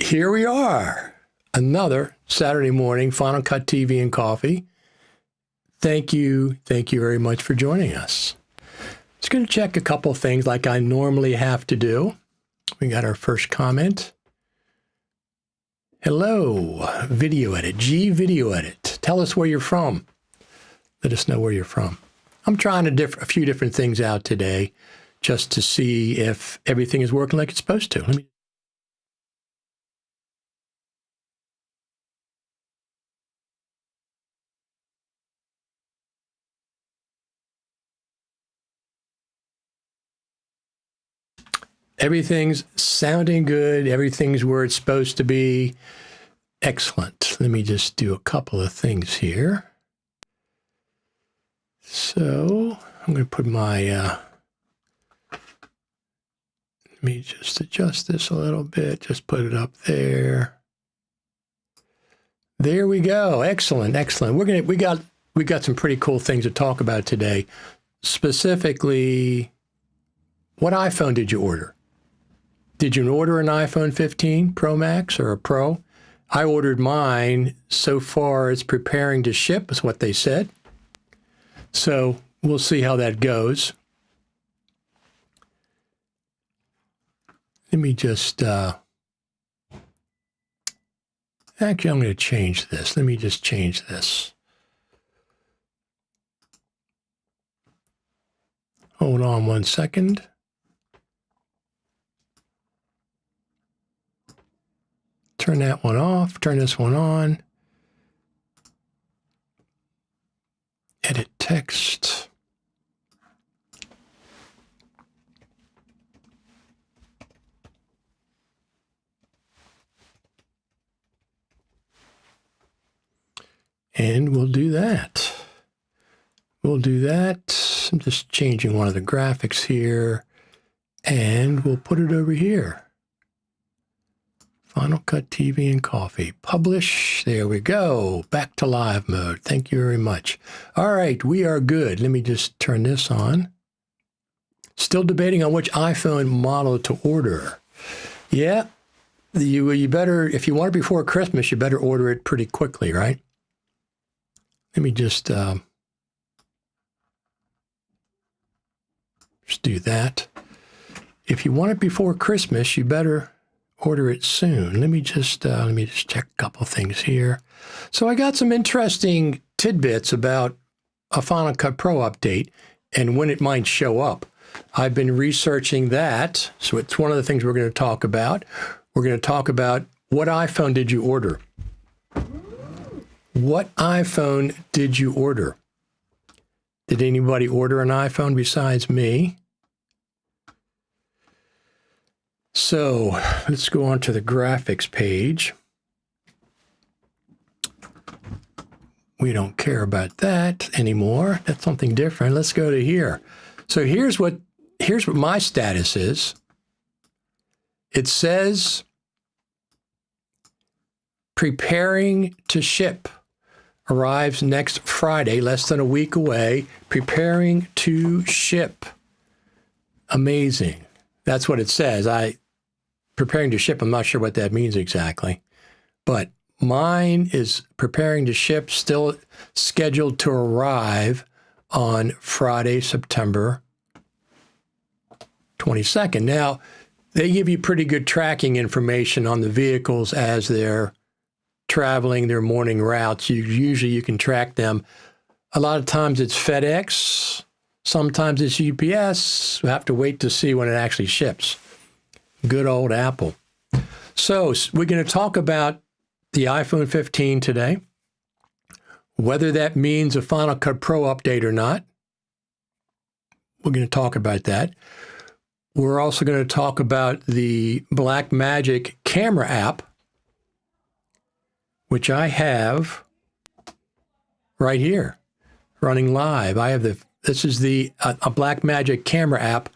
here we are. Another Saturday morning, Final Cut TV and Coffee. Thank you very much for joining us. Just going to check a couple of things like I normally have to do. We got our first comment. Hello, Video Edit, G Video Edit. Tell us where you're from. Let us know where you're from. I'm trying a few different things out today just to see if everything is working like it's supposed to. Everything's sounding good. Everything's where it's supposed to be. Excellent. Let me just do a couple of things here. So I'm going to put my, let me just adjust this a little bit. Just put it up there. There we go. Excellent. Excellent. We got some pretty cool things to talk about today. Specifically, what iPhone did you order? Did you order an iPhone 15 Pro Max or a Pro? I ordered mine. So far, it's preparing to ship, is what they said. So we'll see how that goes. Let me just, actually, I'm going to change this. Let me just change this. Hold on one second. Turn that one off, turn this one on. Edit text. And we'll do that. We'll do that. I'm just changing one of the graphics here, and we'll put it over here. Final Cut TV and Coffee. Publish. There we go. Back to live mode. Thank you very much. All right, we are good. Let me just turn this on. Still debating on which iPhone model to order. Yeah, you better, if you want it before Christmas, you better order it pretty quickly, right? Let me just do that. If you want it before Christmas, you better order it soon. Let me just check a couple things here. So I got some interesting tidbits about a Final Cut Pro update and when it might show up. I've been researching that, so it's one of the things we're going to talk about. We're going to talk about what iPhone did you order? What iPhone did you order? Did anybody order an iPhone besides me? So let's go on to the graphics page. We don't care about that anymore. That's something different. Let's go to here. So here's what my status is. It says preparing to ship. Arrives next Friday, less than a week away. Preparing to ship. Amazing. That's what it says. Preparing to ship, I'm not sure what that means exactly. But mine is preparing to ship, still scheduled to arrive on Friday, September 22nd. Now, they give you pretty good tracking information on the vehicles as they're traveling their morning routes. Usually you can track them. A lot of times it's FedEx. Sometimes it's UPS. We have to wait to see when it actually ships. Good old Apple. So we're going to talk about the iPhone 15 today, whether that means a Final Cut Pro update or not. We're going to talk about that. We're also going to talk about the BlackMagic camera app, which I have right here, running live. This is a BlackMagic camera app.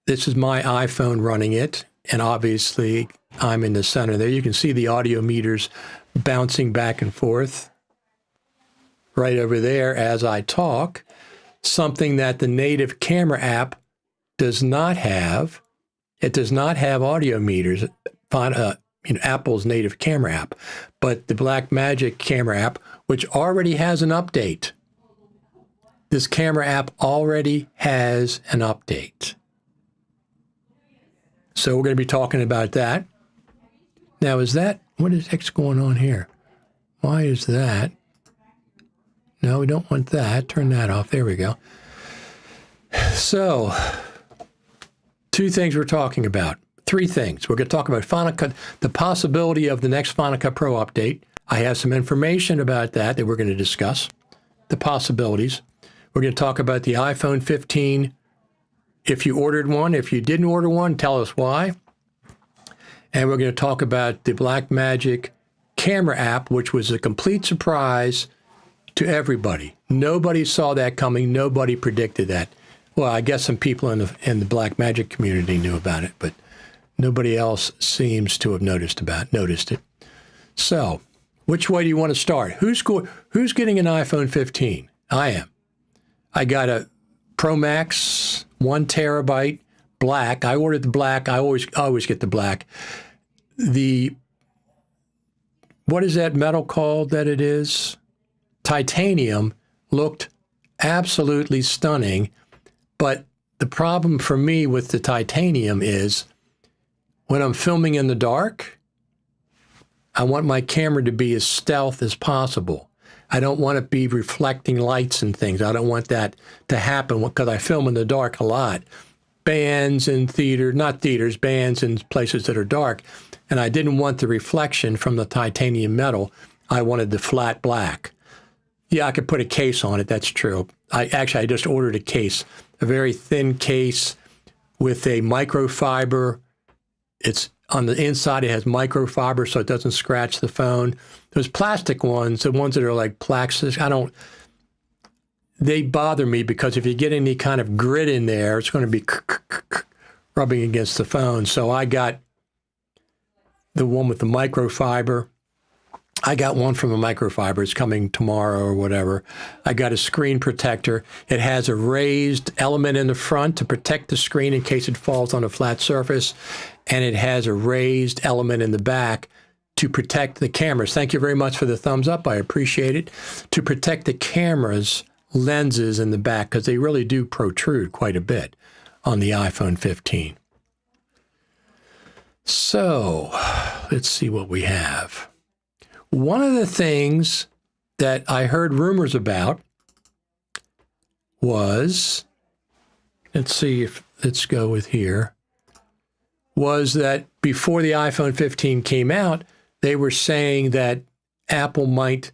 This is my iPhone running it, and obviously I'm in the center there. You can see the audio meters bouncing back and forth right over there as I talk, something that the native camera app does not have. It does not have audio meters. Apple's native camera app, but the BlackMagic camera app, which already has an update. This camera app already has an update. So we're going to be talking about that. Now, what is heck's going on here? Why is that? No, we don't want that. Turn that off. There we go. So, two things we're talking about. Three things. We're going to talk about Final Cut, the possibility of the next Final Cut Pro update. I have some information about that we're going to discuss, the possibilities. We're going to talk about the iPhone 15. If you ordered one, if you didn't order one, tell us why. And we're going to talk about the BlackMagic camera app, which was a complete surprise to everybody. Nobody saw that coming. Nobody predicted that. Well, I guess some people in the BlackMagic community knew about it, but nobody else seems to have noticed it. So, which way do you want to start? Who's getting an iPhone 15? I am. I got a Pro Max, 1 terabyte, black. I ordered the black. I always get the black. What is that metal called that it is? Titanium looked absolutely stunning. But the problem for me with the titanium is when I'm filming in the dark, I want my camera to be as stealth as possible. I don't want it to be reflecting lights and things. I don't want that to happen because I film in the dark a lot. Bands and bands in places that are dark. And I didn't want the reflection from the titanium metal. I wanted the flat black. Yeah, I could put a case on it. That's true. I just ordered a case, a very thin case with a microfiber. It's on the inside. It has microfiber so it doesn't scratch the phone. Those plastic ones, the ones that are like plastic, they bother me because if you get any kind of grit in there, it's going to be rubbing against the phone. So I got the one with the microfiber. I got one from a microfiber. It's coming tomorrow or whatever. I got a screen protector. It has a raised element in the front to protect the screen in case it falls on a flat surface. And it has a raised element in the back to protect the cameras. Thank you very much for the thumbs up. I appreciate it. To protect the cameras lenses in the back because they really do protrude quite a bit on the iPhone 15. So let's see what we have. One of the things that I heard rumors about was, let's go with here, was that before the iPhone 15 came out, they were saying that Apple might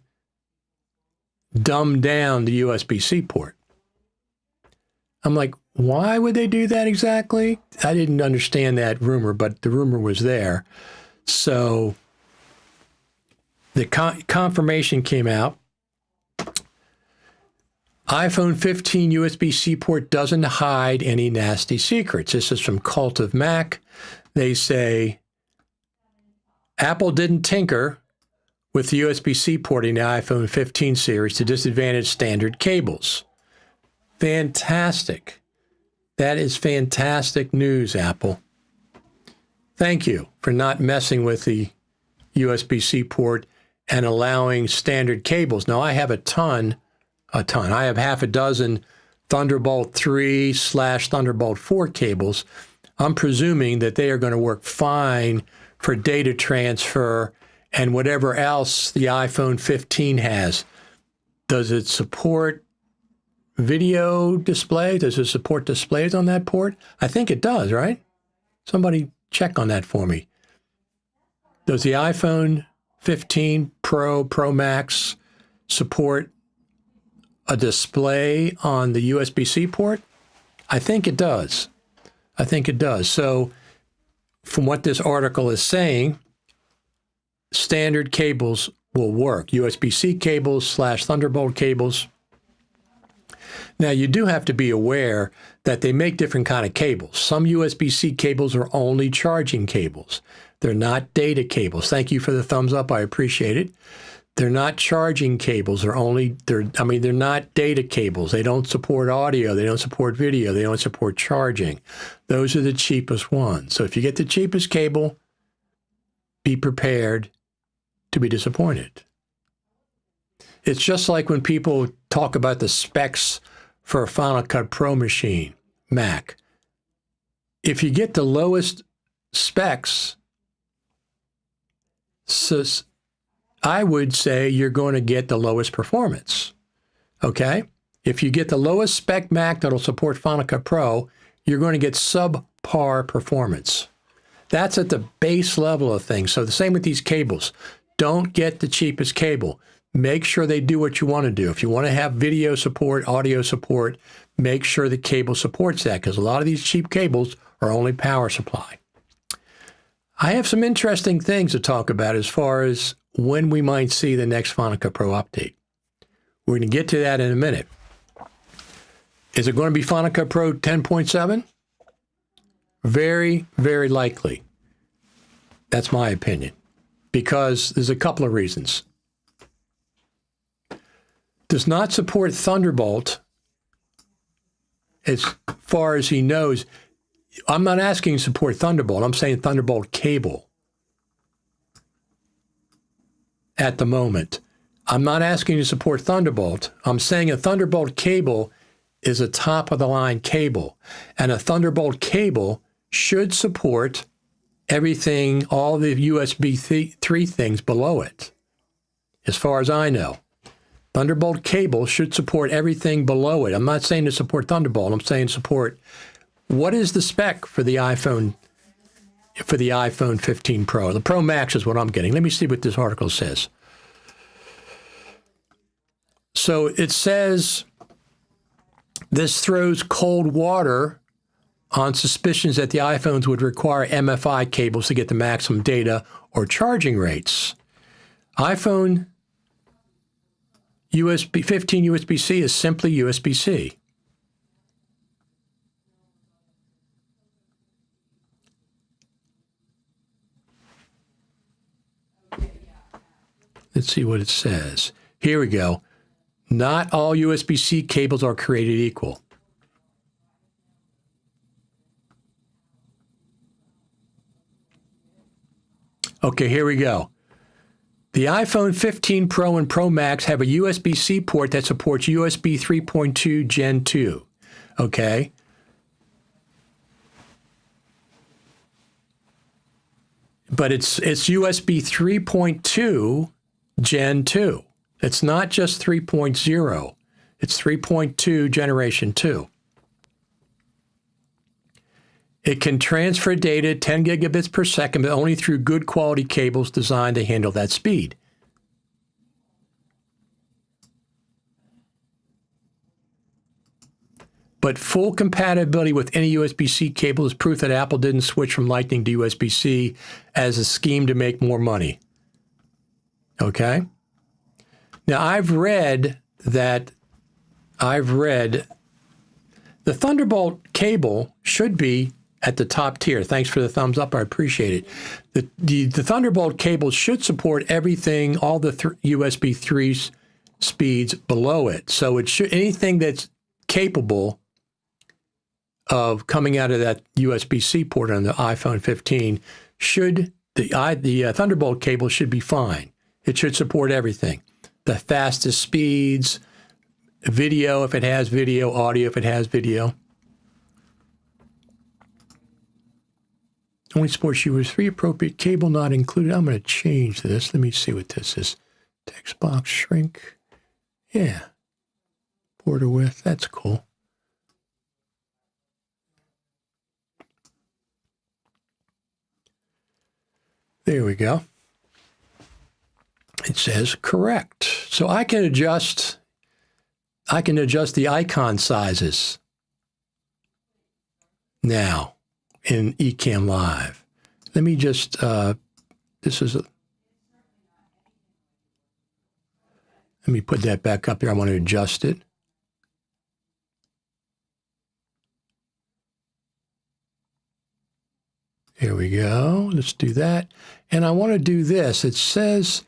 dumb down the USB-C port. I'm like, why would they do that exactly? I didn't understand that rumor, but the rumor was there. So the confirmation came out. iPhone 15 USB-C port doesn't hide any nasty secrets. This is from Cult of Mac. They say, Apple didn't tinker with the USB-C port in the iPhone 15 series to disadvantage standard cables. Fantastic. That is fantastic news, Apple. Thank you for not messing with the USB-C port and allowing standard cables. Now, I have a ton. I have half a dozen Thunderbolt 3/Thunderbolt 4 cables. I'm presuming that they are going to work fine for data transfer and whatever else the iPhone 15 has. Does it support video display? Does it support displays on that port? I think it does, right? Somebody check on that for me. Does the iPhone 15 Pro, Pro Max support a display on the USB-C port? I think it does. So from what this article is saying, standard cables will work. USB-C cables / Thunderbolt cables. Now, you do have to be aware that they make different kind of cables. Some USB-C cables are only charging cables. They're not data cables. Thank you for the thumbs up. I appreciate it. They're not charging cables. They're not data cables. They don't support audio. They don't support video. They don't support charging. Those are the cheapest ones. So if you get the cheapest cable, be prepared to be disappointed. It's just like when people talk about the specs for a Final Cut Pro machine, Mac. If you get the lowest specs, so I would say you're going to get the lowest performance, okay? If you get the lowest spec Mac that'll support Final Cut Pro, you're going to get subpar performance. That's at the base level of things. So the same with these cables. Don't get the cheapest cable. Make sure they do what you want to do. If you want to have video support, audio support, make sure the cable supports that, because a lot of these cheap cables are only power supply. I have some interesting things to talk about as far as when we might see the next Final Cut Pro update. We're going to get to that in a minute. Is it going to be Final Cut Pro 10.7? Very, very likely. That's my opinion, because there's a couple of reasons. Does not support Thunderbolt as far as he knows. I'm not asking to support Thunderbolt. I'm saying Thunderbolt cable at the moment. I'm not asking to support Thunderbolt. I'm saying a Thunderbolt cable is a top-of-the-line cable, and a Thunderbolt cable should support everything, all the USB 3 things below it, as far as I know. Thunderbolt cable should support everything below it. I'm not saying to support Thunderbolt. I'm saying support. What is the spec for the iPhone 15 Pro? The Pro Max is what I'm getting. Let me see what this article says. So it says this throws cold water on suspicions that the iPhones would require MFI cables to get the maximum data or charging rates. iPhone USB 15 USB-C is simply USB-C. Let's see what it says. Here we go. Not all USB-C cables are created equal. Okay, here we go. The iPhone 15 Pro and Pro Max have a USB-C port that supports USB 3.2 Gen 2. Okay? But it's USB 3.2 Gen 2. It's not just 3.0. It's 3.2 Generation 2. It can transfer data 10 gigabits per second, but only through good quality cables designed to handle that speed. But full compatibility with any USB-C cable is proof that Apple didn't switch from Lightning to USB-C as a scheme to make more money. Okay? Now, I've read the Thunderbolt cable should be at the top tier. Thanks for the thumbs up. I appreciate it. The Thunderbolt cable should support everything, all the USB 3 speeds below it. So it should, anything that's capable of coming out of that USB-C port on the iPhone 15 should, the Thunderbolt cable should be fine. It should support everything. The fastest speeds, video if it has video, audio if it has video. Only supports USB 3 appropriate cable not included. I'm going to change this. Let me see what this is. Text box shrink. Yeah. Border width. That's cool. There we go. It says correct. So I can adjust the icon sizes now in Ecamm Live. Let me just, let me put that back up here. I want to adjust it. Here we go. Let's do that. And I want to do this. It says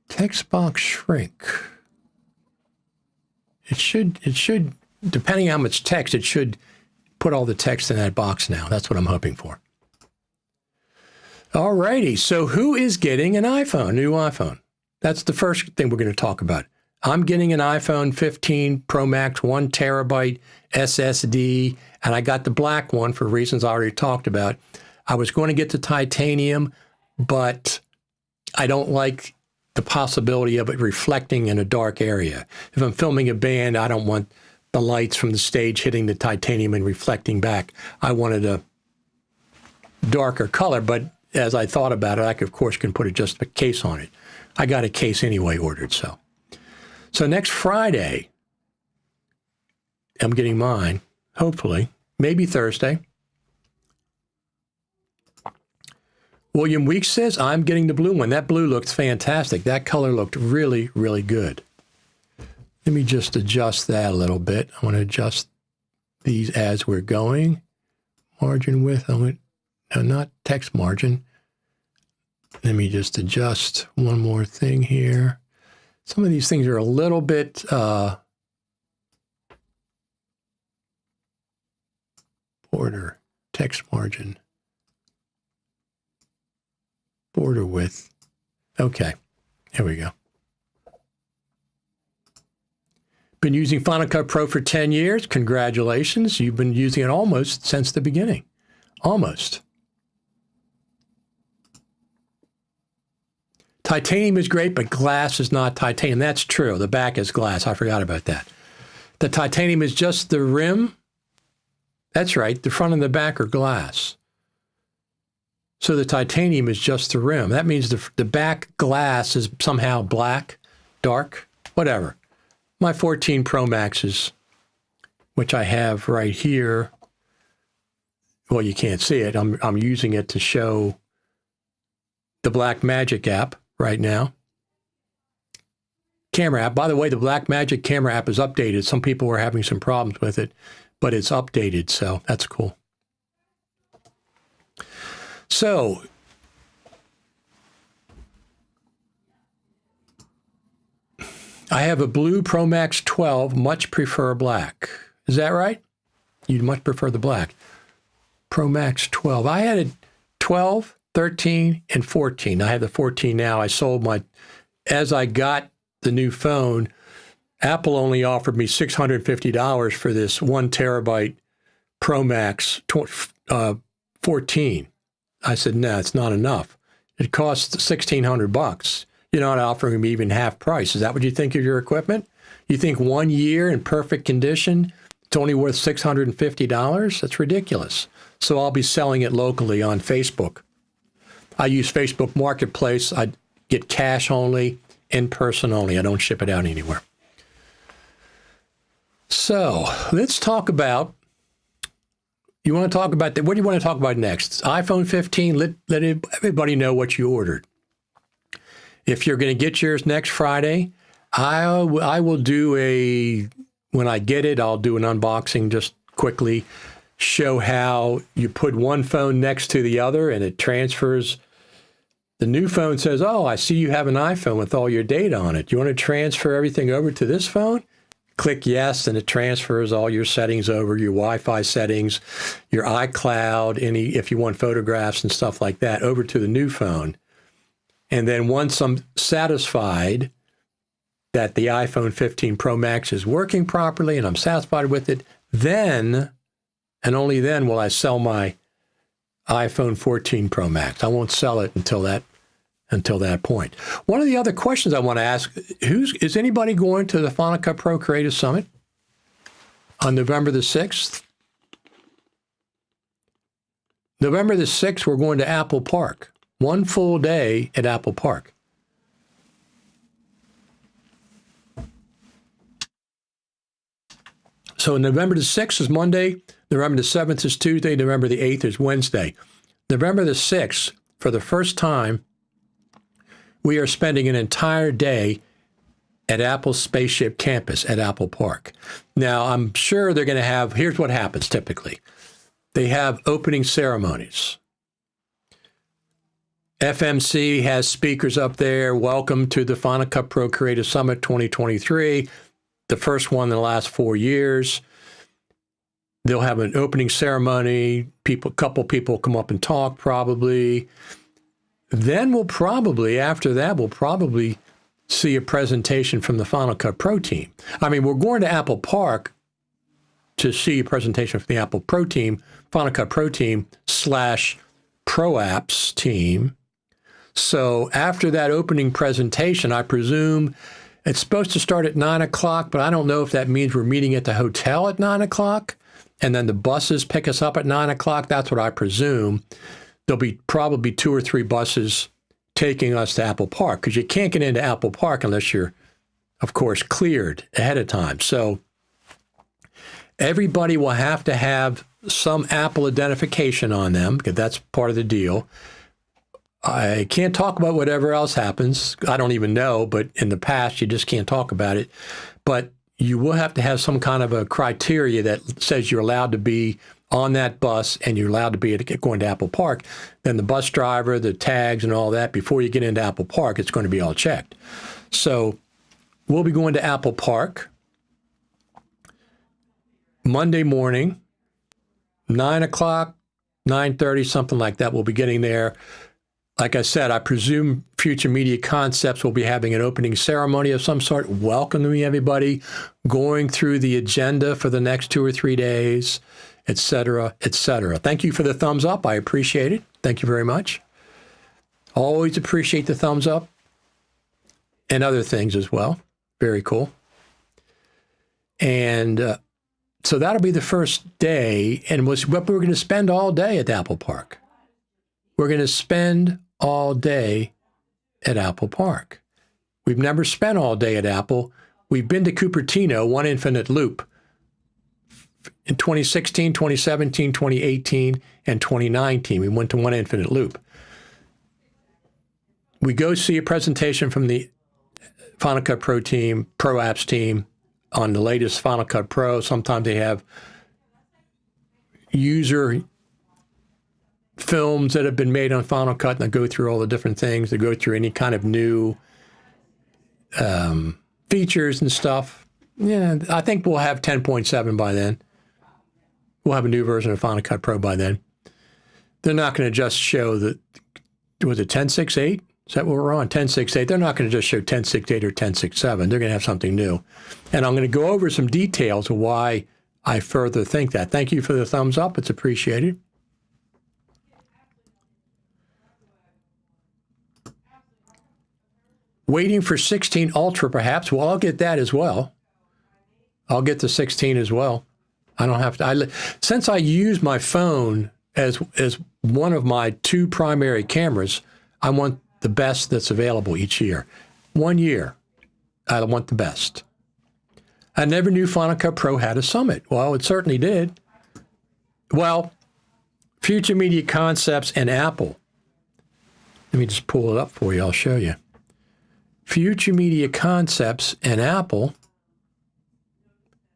text box shrink. It should, depending on how much text, it should put all the text in that box now. That's what I'm hoping for. All righty. So who is getting an iPhone, new iPhone? That's the first thing we're going to talk about. I'm getting an iPhone 15 Pro Max, 1 terabyte SSD, and I got the black one for reasons I already talked about. I was going to get the titanium, but I don't like the possibility of it reflecting in a dark area. If I'm filming a band, I don't want the lights from the stage hitting the titanium and reflecting back. I wanted a darker color, but as I thought about it, I, of course, can put just a case on it. I got a case anyway ordered, so. So next Friday, I'm getting mine, hopefully, maybe Thursday. William Weeks says, I'm getting the blue one. That blue looks fantastic. That color looked really, really good. Let me just adjust that a little bit. I want to adjust these as we're going. Margin width, no, not text margin. Let me just adjust one more thing here. Some of these things are a little bit border, text margin, border width. Okay, here we go. Been using Final Cut Pro for 10 years. Congratulations. You've been using it almost since the beginning. Almost. Titanium is great, but glass is not titanium. That's true. The back is glass. I forgot about that. The titanium is just the rim. That's right. The front and the back are glass. So the titanium is just the rim. That means the back glass is somehow black, dark, whatever. My 14 Pro Maxes, which I have right here. Well, you can't see it. I'm using it to show the BlackMagic app right now. Camera app. By the way, the BlackMagic camera app is updated. Some people were having some problems with it, but it's updated, so that's cool. So, I have a blue Pro Max 12, much prefer black. Is that right? You'd much prefer the black. Pro Max 12. I had a 12, 13, and 14. I have the 14 now. I sold as I got the new phone, Apple only offered me $650 for this 1 terabyte Pro Max 14. I said, no, it's not enough. It costs $1,600. You're not offering me even half price. Is that what you think of your equipment? You think 1 year in perfect condition, it's only worth $650? That's ridiculous. So I'll be selling it locally on Facebook. I use Facebook Marketplace. I get cash only, in person only. I don't ship it out anywhere. So let's talk about, you want to talk about, what do you want to talk about next? iPhone 15, let everybody know what you ordered. If you're going to get yours next Friday, I will do when I get it, I'll do an unboxing just quickly, show how you put one phone next to the other and it transfers. The new phone says, oh, I see you have an iPhone with all your data on it. You want to transfer everything over to this phone? Click yes, and it transfers all your settings over, your Wi-Fi settings, your iCloud, if you want photographs and stuff like that, over to the new phone. And then once I'm satisfied that the iPhone 15 Pro Max is working properly and I'm satisfied with it, then, and only then, will I sell my iPhone 14 Pro Max. I won't sell it until that point. One of the other questions I want to ask, is anybody going to the Final Cut Pro Creative Summit on November the 6th? November the 6th, we're going to Apple Park. 1 full day at Apple Park. So November the 6th is Monday, November the 7th is Tuesday, November the 8th is Wednesday. November the 6th, for the first time, we are spending an entire day at Apple's Spaceship Campus at Apple Park. Now, I'm sure they're going to have, here's what happens typically. They have opening ceremonies. FMC has speakers up there. Welcome to the Final Cut Pro Creative Summit 2023, the first one in the last 4 years. They'll have an opening ceremony. A couple people come up and talk probably. Then after that, we'll probably see a presentation from the Final Cut Pro team. I mean, we're going to Apple Park to see a presentation from the Apple Pro team, Final Cut Pro team / Pro Apps team. So after that opening presentation, I presume it's supposed to start at 9 o'clock, but I don't know if that means we're meeting at the hotel at 9 o'clock, and then the buses pick us up at 9 o'clock. That's what I presume. There'll be probably 2 or 3 buses taking us to Apple Park, because you can't get into Apple Park unless you're, of course, cleared ahead of time. So everybody will have to have some Apple identification on them, because that's part of the deal. I can't talk about whatever else happens. I don't even know, but in the past, you just can't talk about it. But you will have to have some kind of a criteria that says you're allowed to be on that bus and you're allowed to be going to Apple Park. Then the bus driver, the tags and all that, before you get into Apple Park, it's going to be all checked. So we'll be going to Apple Park Monday morning, 9 o'clock, 9:30, something like that. We'll be getting there. Like I said, I presume Future Media Concepts will be having an opening ceremony of some sort, welcoming everybody, going through the agenda for the next 2 or 3 days, et cetera, et cetera. Thank you for the thumbs up. I appreciate it. Thank you very much. Always appreciate the thumbs up and other things as well. Very cool. And so that'll be the first day. And what we're going to spend all day at Apple Park. We're going to spend all day at Apple Park. We've never spent all day at Apple. We've been to Cupertino, One Infinite Loop, in 2016, 2017, 2018, and 2019. We went to One Infinite Loop. We go see a presentation from the Final Cut Pro team, Pro Apps team, on the latest Final Cut Pro. Sometimes they have user films that have been made on Final Cut, and they go through all the different things. They go through any kind of new features and stuff. Yeah, I think we'll have 10.7 by then. We'll have a new version of Final Cut Pro by then. They're not going to just show was it 10.6.8? Is that what we're on? 10.6.8. They're not going to just show 10.6.8 or 10.6.7. They're going to have something new. And I'm going to go over some details of why I further think that. Thank you for the thumbs up. It's appreciated. Waiting for 16 Ultra, perhaps. Well, I'll get that as well. I'll get the 16 as well. I don't have to. Since I use my phone as one of my 2 primary cameras, I want the best that's available each year. 1 year, I want the best. I never knew Final Cut Pro had a summit. Well, it certainly did. Well, Future Media Concepts and Apple. Let me just pull it up for you. I'll show you. Future Media Concepts and Apple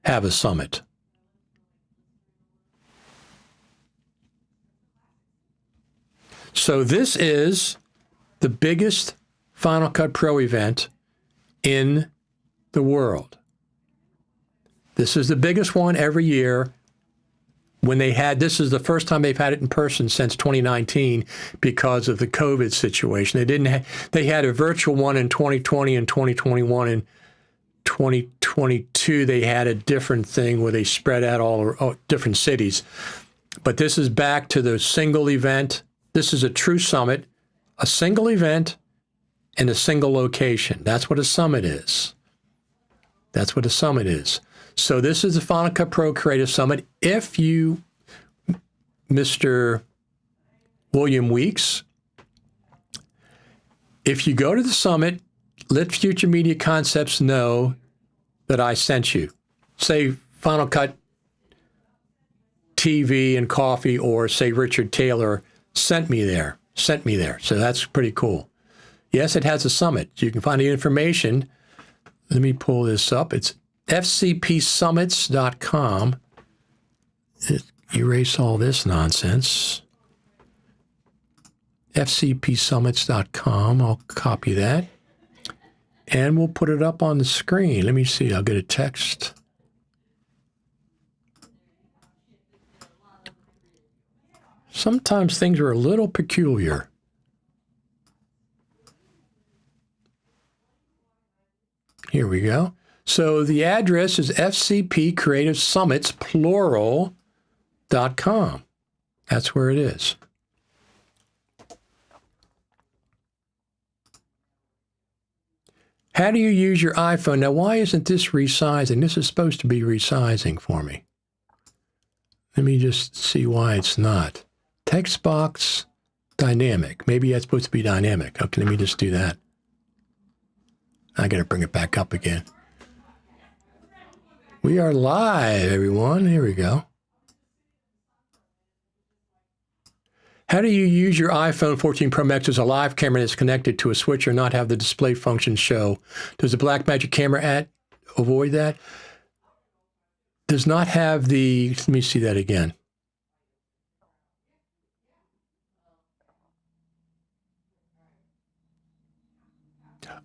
have a summit. So this is the biggest Final Cut Pro event in the world. This is the biggest one every year. This is the first time they've had it in person since 2019 because of the COVID situation. They had a virtual one in 2020 and 2021. And 2022, they had a different thing where they spread out all different cities. But this is back to the single event. This is a true summit, a single event in a single location. That's what a summit is. That's what a summit is. So this is the Final Cut Pro Creative Summit. If you, Mr. William Weeks, if you go to the summit, let Future Media Concepts know that I sent you. Say Final Cut TV and Coffee, or say Richard Taylor sent me there. So that's pretty cool. Yes, it has a summit. You can find the information. Let me pull this up. It's fcpsummits.com. Erase all this nonsense. fcpsummits.com. I'll copy that. And we'll put it up on the screen. Let me see. I'll get a text. Sometimes things are a little peculiar. Here we go. So the address is FCP Creative Summits, plural.com. That's where it is. How do you use your iPhone? Now, why isn't this resizing? This is supposed to be resizing for me. Let me just see why it's not. Text box, dynamic. Maybe that's supposed to be dynamic. Okay, let me just do that. I got to bring it back up again. We are live, everyone. Here we go. How do you use your iPhone 14 Pro Max as a live camera that's connected to a switch or not have the display function show? Does the BlackMagic camera app avoid that? Does not have the, let me see that again.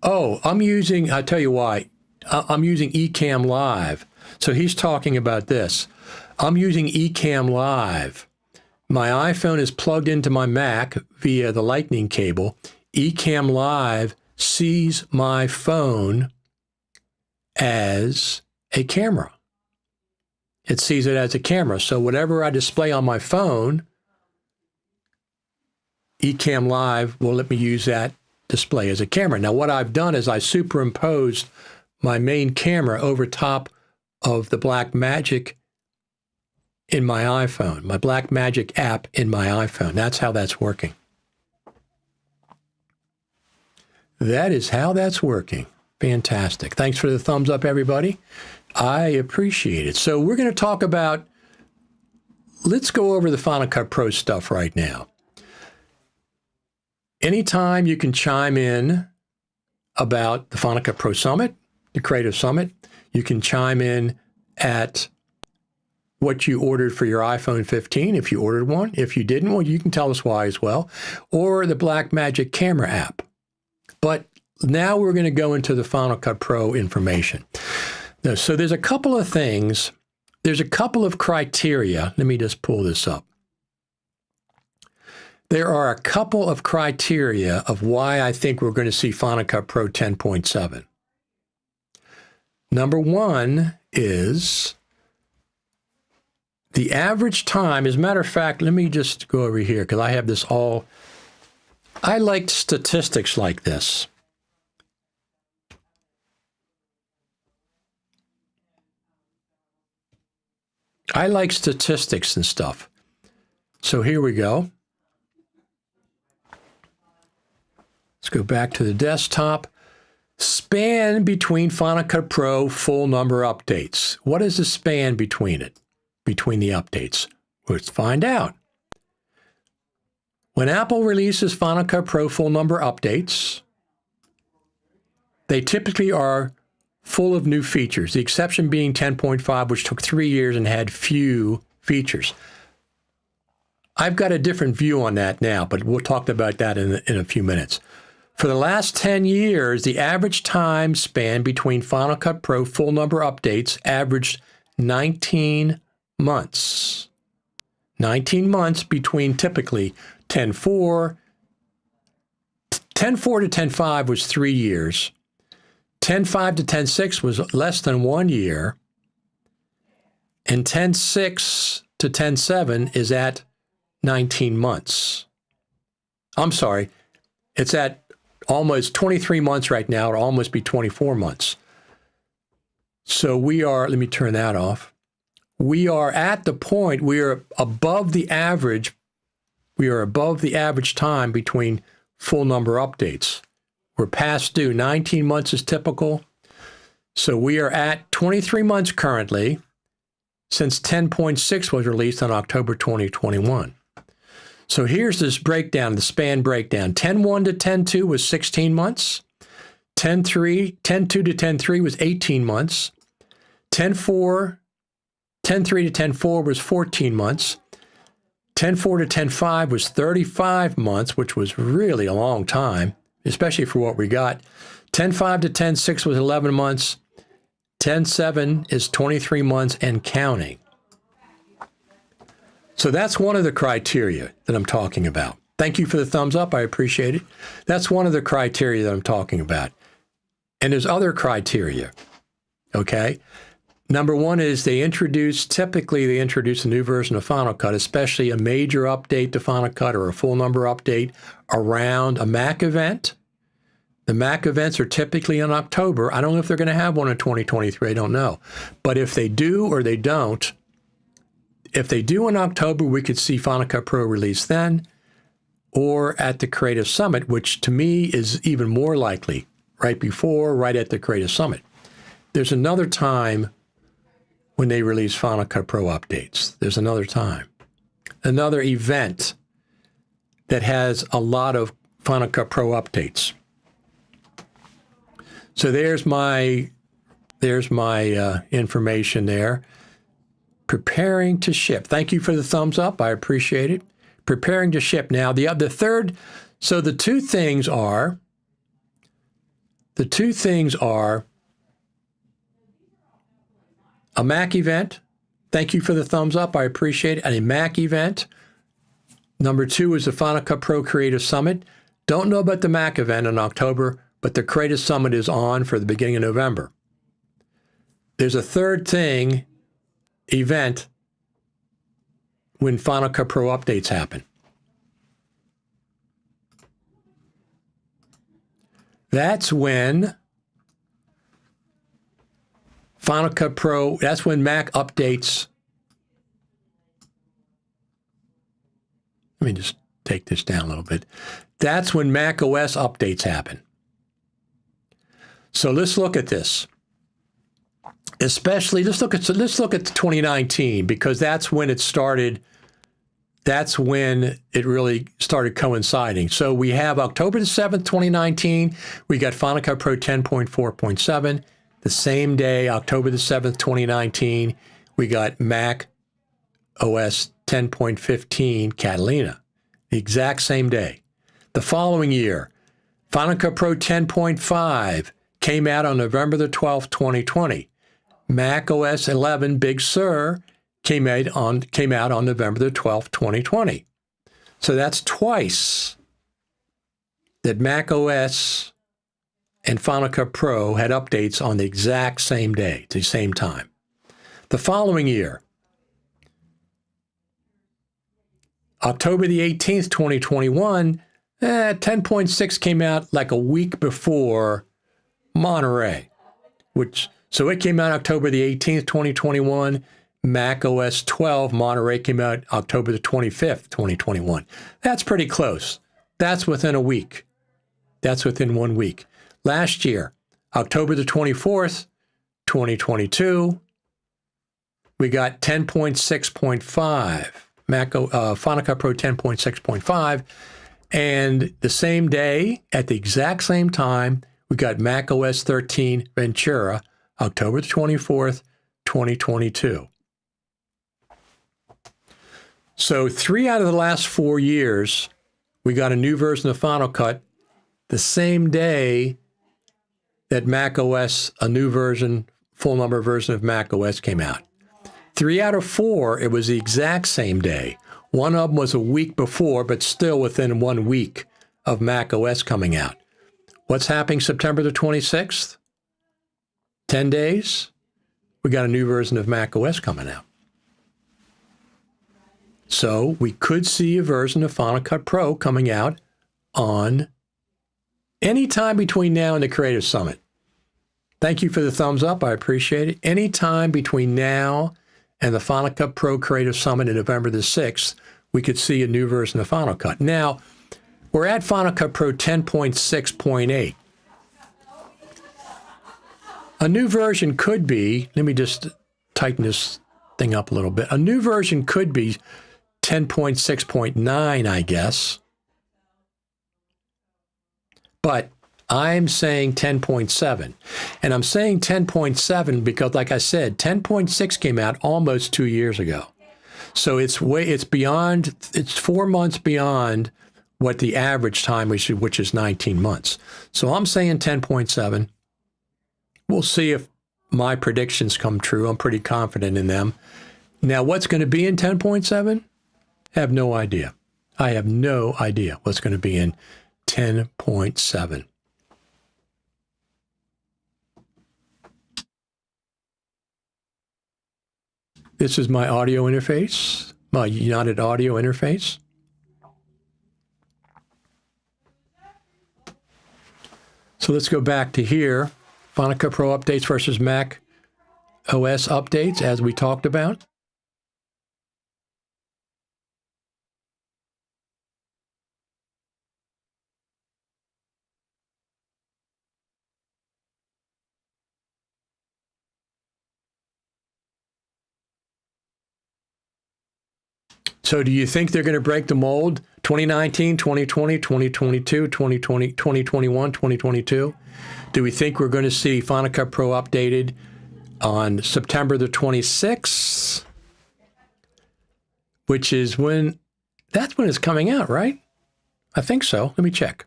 Oh, I'll tell you why. I'm using Ecamm Live. So he's talking about this. I'm using Ecamm Live. My iPhone is plugged into my Mac via the Lightning cable. Ecamm Live sees my phone as a camera. It sees it as a camera. So whatever I display on my phone, Ecamm Live will let me use that display as a camera. Now, what I've done is I superimposed my main camera over top of the BlackMagic in my iPhone, my BlackMagic app in my iPhone. That's how that's working. That is how that's working. Fantastic. Thanks for the thumbs up, everybody. I appreciate it. So we're going to talk about, let's go over the Final Cut Pro stuff right now. Anytime you can chime in about the Final Cut Pro Summit, the Creative Summit, you can chime in at what you ordered for your iPhone 15, if you ordered one. If you didn't, well, you can tell us why as well, or the BlackMagic camera app. But now we're going to go into the Final Cut Pro information. Now, so there's a couple of things. There's a couple of criteria. Let me just pull this up. There are a couple of criteria of why I think we're going to see Final Cut Pro 10.7. Number one is the average time. As a matter of fact, let me just go over here because I have this all. I like statistics like this. I like statistics and stuff. So here we go. Let's go back to the desktop. Span between Final Cut Pro full number updates. What is the span between it? Between the updates? Let's find out. When Apple releases Final Cut Pro full number updates, they typically are full of new features, the exception being 10.5, which took 3 years and had few features. I've got a different view on that now, but we'll talk about that in a few minutes. For the last 10 years, the average time span between Final Cut Pro full number updates averaged 19 months. 19 months between typically 10.4. 10.4 to 10.5 was 3 years. 10.5 to 10.6 was less than 1 year. And 10.6 to 10.7 is at 19 months. I'm sorry, it's at almost 23 months right now. It'll almost be 24 months. So we are, let me turn that off. We are at the point, we are above the average. We are above the average time between full number updates. We're past due. 19 months is typical. So we are at 23 months currently since 10.6 was released on October 2021. So here's this breakdown, the span breakdown. 10.1 to 10.2 was 16 months. 10.2 to 10.3 was 18 months. 10.3 to 10.4 was 14 months. 10.4 to 10.5 was 35 months, which was really a long time, especially for what we got. 10.5 to 10.6 was 11 months. 10.7 is 23 months and counting. So that's one of the criteria that I'm talking about. Thank you for the thumbs up. I appreciate it. That's one of the criteria that I'm talking about. And there's other criteria, okay? Number one is typically they introduce a new version of Final Cut, especially a major update to Final Cut or a full number update around a Mac event. The Mac events are typically in October. I don't know if they're going to have one in 2023. I don't know. But if they do or they don't, if they do in October, we could see Final Cut Pro release then or at the Creative Summit, which to me is even more likely, right before, right at the Creative Summit. There's another time when they release Final Cut Pro updates. There's another time. Another event that has a lot of Final Cut Pro updates. So there's my information there. Preparing to ship. Thank you for the thumbs up. I appreciate it. Preparing to ship. Now, the third, so the two things are a Mac event. Thank you for the thumbs up. I appreciate it. And a Mac event. Number two is the Final Cut Pro Creative Summit. Don't know about the Mac event in October, but the Creative Summit is on for the beginning of November. There's a third event when Final Cut Pro updates happen. That's when Final Cut Pro, that's when Mac updates. Let me just take this down a little bit. That's when Mac OS updates happen. So let's look at this. Especially, let's look at 2019, because that's when it started. That's when it really started coinciding. So we have October the 7th, 2019. We got Final Cut Pro 10.4.7. The same day, October the 7th, 2019, we got Mac OS 10.15 Catalina. The exact same day. The following year, Final Cut Pro 10.5 came out on November the 12th, 2020. Mac OS 11 Big Sur came out on November the 12th, 2020. So that's twice that Mac OS and Final Cut Pro had updates on the exact same day, the same time. The following year, October the 18th, 2021, 10.6 came out like a week before Monterey, so it came out October the 18th, 2021. Mac OS 12 Monterey came out October the 25th, 2021. That's pretty close. That's within a week. That's within 1 week. Last year, October the 24th, 2022, we got 10.6.5, Final Cut Pro 10.6.5, and the same day, at the exact same time, we got Mac OS 13 Ventura, October the 24th, 2022. So 3 out of the last 4 years, we got a new version of Final Cut the same day that Mac OS, a new version, full number version of Mac OS came out. 3 out of 4, it was the exact same day. One of them was a week before, but still within 1 week of Mac OS coming out. What's happening September the 26th? 10 days, we got a new version of Mac OS coming out. So we could see a version of Final Cut Pro coming out on any time between now and the Creative Summit. Thank you for the thumbs up. I appreciate it. Any time between now and the Final Cut Pro Creative Summit in November the 6th, we could see a new version of Final Cut. Now, we're at Final Cut Pro 10.6.8. A new version could be, let me just tighten this thing up a little bit. A new version could be 10.6.9, I guess. But I'm saying 10.7. And I'm saying 10.7 because, like I said, 10.6 came out almost 2 years ago. So it's 4 months beyond what the average time is, which is 19 months. So I'm saying 10.7. We'll see if my predictions come true. I'm pretty confident in them. Now, what's going to be in 10.7? I have no idea. I have no idea what's going to be in 10.7. This is my audio interface, my United Audio interface. So let's go back to here. Final Cut Pro updates versus Mac OS updates, as we talked about. So do you think they're going to break the mold? 2019, 2020, 2022, 2020, 2021, 2022? Do we think we're going to see Final Cut Pro updated on September the 26th? Which is when, that's when it's coming out, right? I think so. Let me check.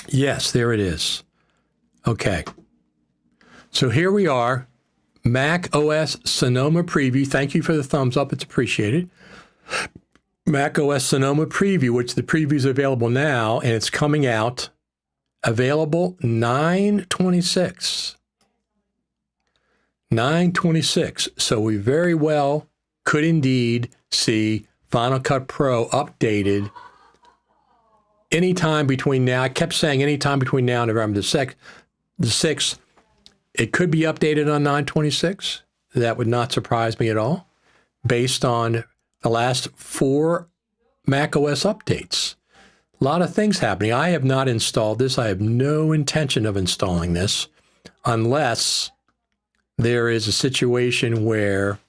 Yes, there it is. Okay. So here we are, Mac OS Sonoma Preview. Thank you for the thumbs up. It's appreciated. Mac OS Sonoma Preview, which the preview is available now, and it's coming out available 9/26. 9/26. So we very well could indeed see Final Cut Pro updated anytime between now. I kept saying anytime between now and November the 6th. It could be updated on 9/26. That would not surprise me at all, based on the last 4 macOS updates. A lot of things happening. I have not installed this. I have no intention of installing this unless there is a situation where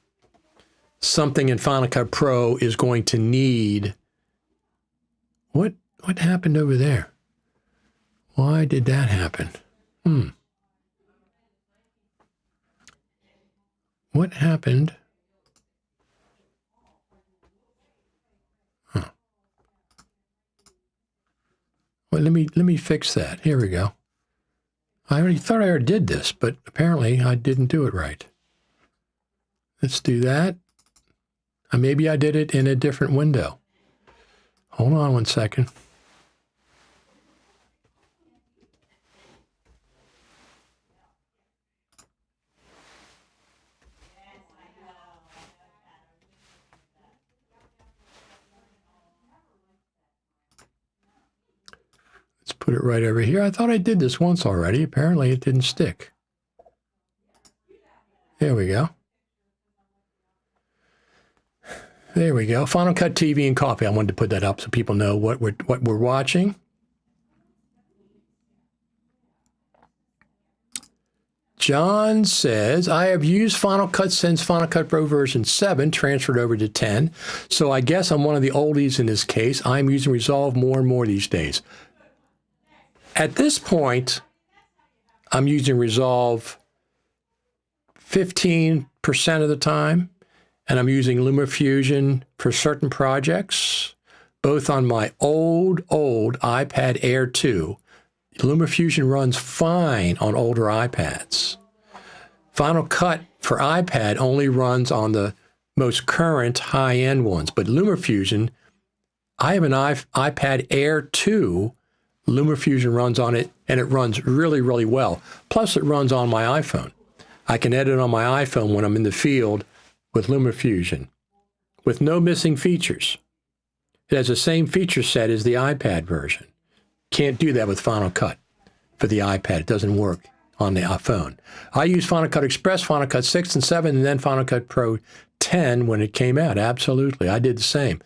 something in Final Cut Pro is going to need... What happened over there? Why did that happen? What happened? Huh. Well, let me fix that. Here we go. I already thought I already did this, but apparently I didn't do it right. Let's do that. Maybe I did it in a different window. Hold on one second. Let's put it right over here. I thought I did this once already. Apparently it didn't stick. There we go. There we go. Final Cut TV and Coffee. I wanted to put that up so people know what we're watching. John says, I have used Final Cut since Final Cut Pro version 7, transferred over to 10. So I guess I'm one of the oldies in this case. I'm using Resolve more and more these days. At this point, I'm using Resolve 15% of the time. And I'm using LumaFusion for certain projects, both on my old iPad Air 2. LumaFusion runs fine on older iPads. Final Cut for iPad only runs on the most current high-end ones. But LumaFusion, I have an iPad Air 2. LumaFusion runs on it, and it runs really, really well. Plus, it runs on my iPhone. I can edit on my iPhone when I'm in the field with LumaFusion, with no missing features. It has the same feature set as the iPad version. Can't do that with Final Cut for the iPad. It doesn't work on the iPhone. I use Final Cut Express, Final Cut 6 and 7, and then Final Cut Pro 10 when it came out. Absolutely. I did the same.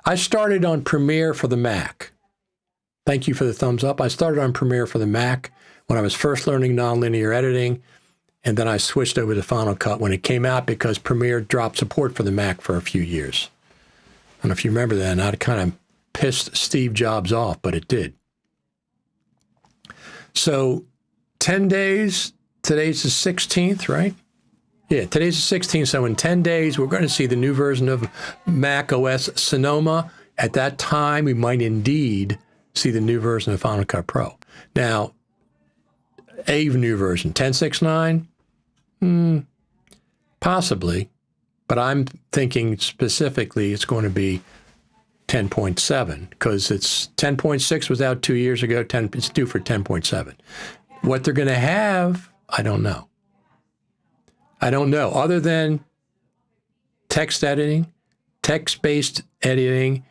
I started on Premiere for the Mac. Thank you for the thumbs up. I started on Premiere for the Mac when I was first learning nonlinear editing. And then I switched over to Final Cut when it came out because Premiere dropped support for the Mac for a few years. I don't know if you remember that, and that kind of pissed Steve Jobs off, but it did. So 10 days, today's the 16th, right? Yeah, today's the 16th, so in 10 days, we're going to see the new version of Mac OS Sonoma. At that time, we might indeed see the new version of Final Cut Pro. Now, a new version, 10.6.9? Possibly, but I'm thinking specifically it's going to be 10.7 because it's 10.6 was out 2 years ago. It's due for 10.7. What they're going to have, I don't know. Other than text editing, text-based editing,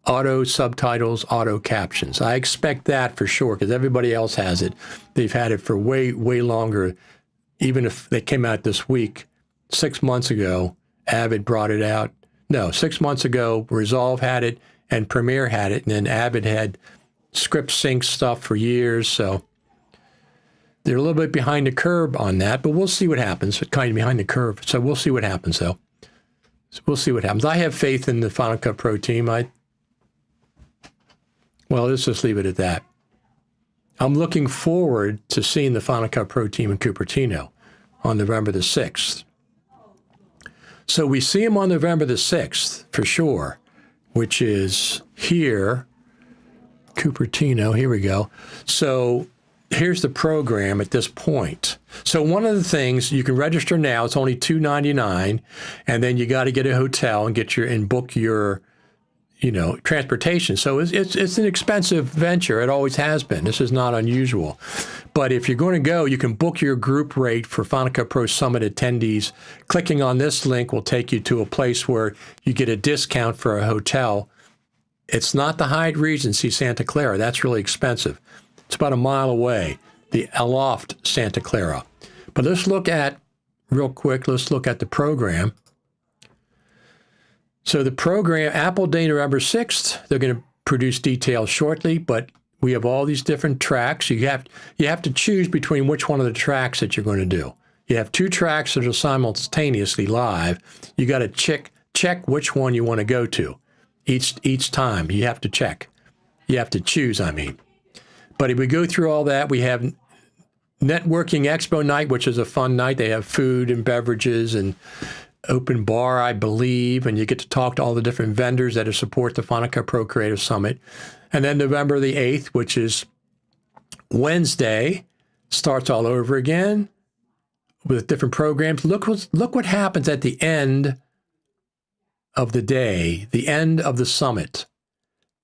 auto subtitles, auto captions. I expect that for sure because everybody else has it. They've had it for way, way longer. Even if they came out this week, 6 months ago, Avid brought it out. No, 6 months ago, Resolve had it and Premiere had it, and then Avid had script sync stuff for years. So they're a little bit behind the curve on that, but we'll see what happens. Kind of behind the curve. So we'll see what happens, though. We'll see what happens. I have faith in the Final Cut Pro team. Well, let's just leave it at that. I'm looking forward to seeing the Final Cut Pro team in Cupertino on November the 6th. So we see them on November the 6th for sure, which is here, Cupertino. Here we go. So here's the program at this point. So one of the things, you can register now. It's only $2.99, and then you got to get a hotel and book your transportation. So it's an expensive venture. It always has been. This is not unusual. But if you're going to go, you can book your group rate for Final Cut Pro Summit attendees. Clicking on this link will take you to a place where you get a discount for a hotel. It's not the Hyatt Regency Santa Clara. That's really expensive. It's about a mile away, the Aloft Santa Clara. But let's look at the program. So the program, Apple Day, November 6th, they're going to produce details shortly, but we have all these different tracks. You have to choose between which one of the tracks that you're going to do. You have 2 tracks that are simultaneously live. You got to check which one you want to go to. Each time you have to check. You have to choose, I mean. But if we go through all that, we have Networking Expo Night, which is a fun night. They have food and beverages and open bar, I believe, and you get to talk to all the different vendors that support the Final Cut Pro Creative Summit. And then November the 8th, which is Wednesday, starts all over again with different programs. Look what happens at the end of the day, the end of the summit.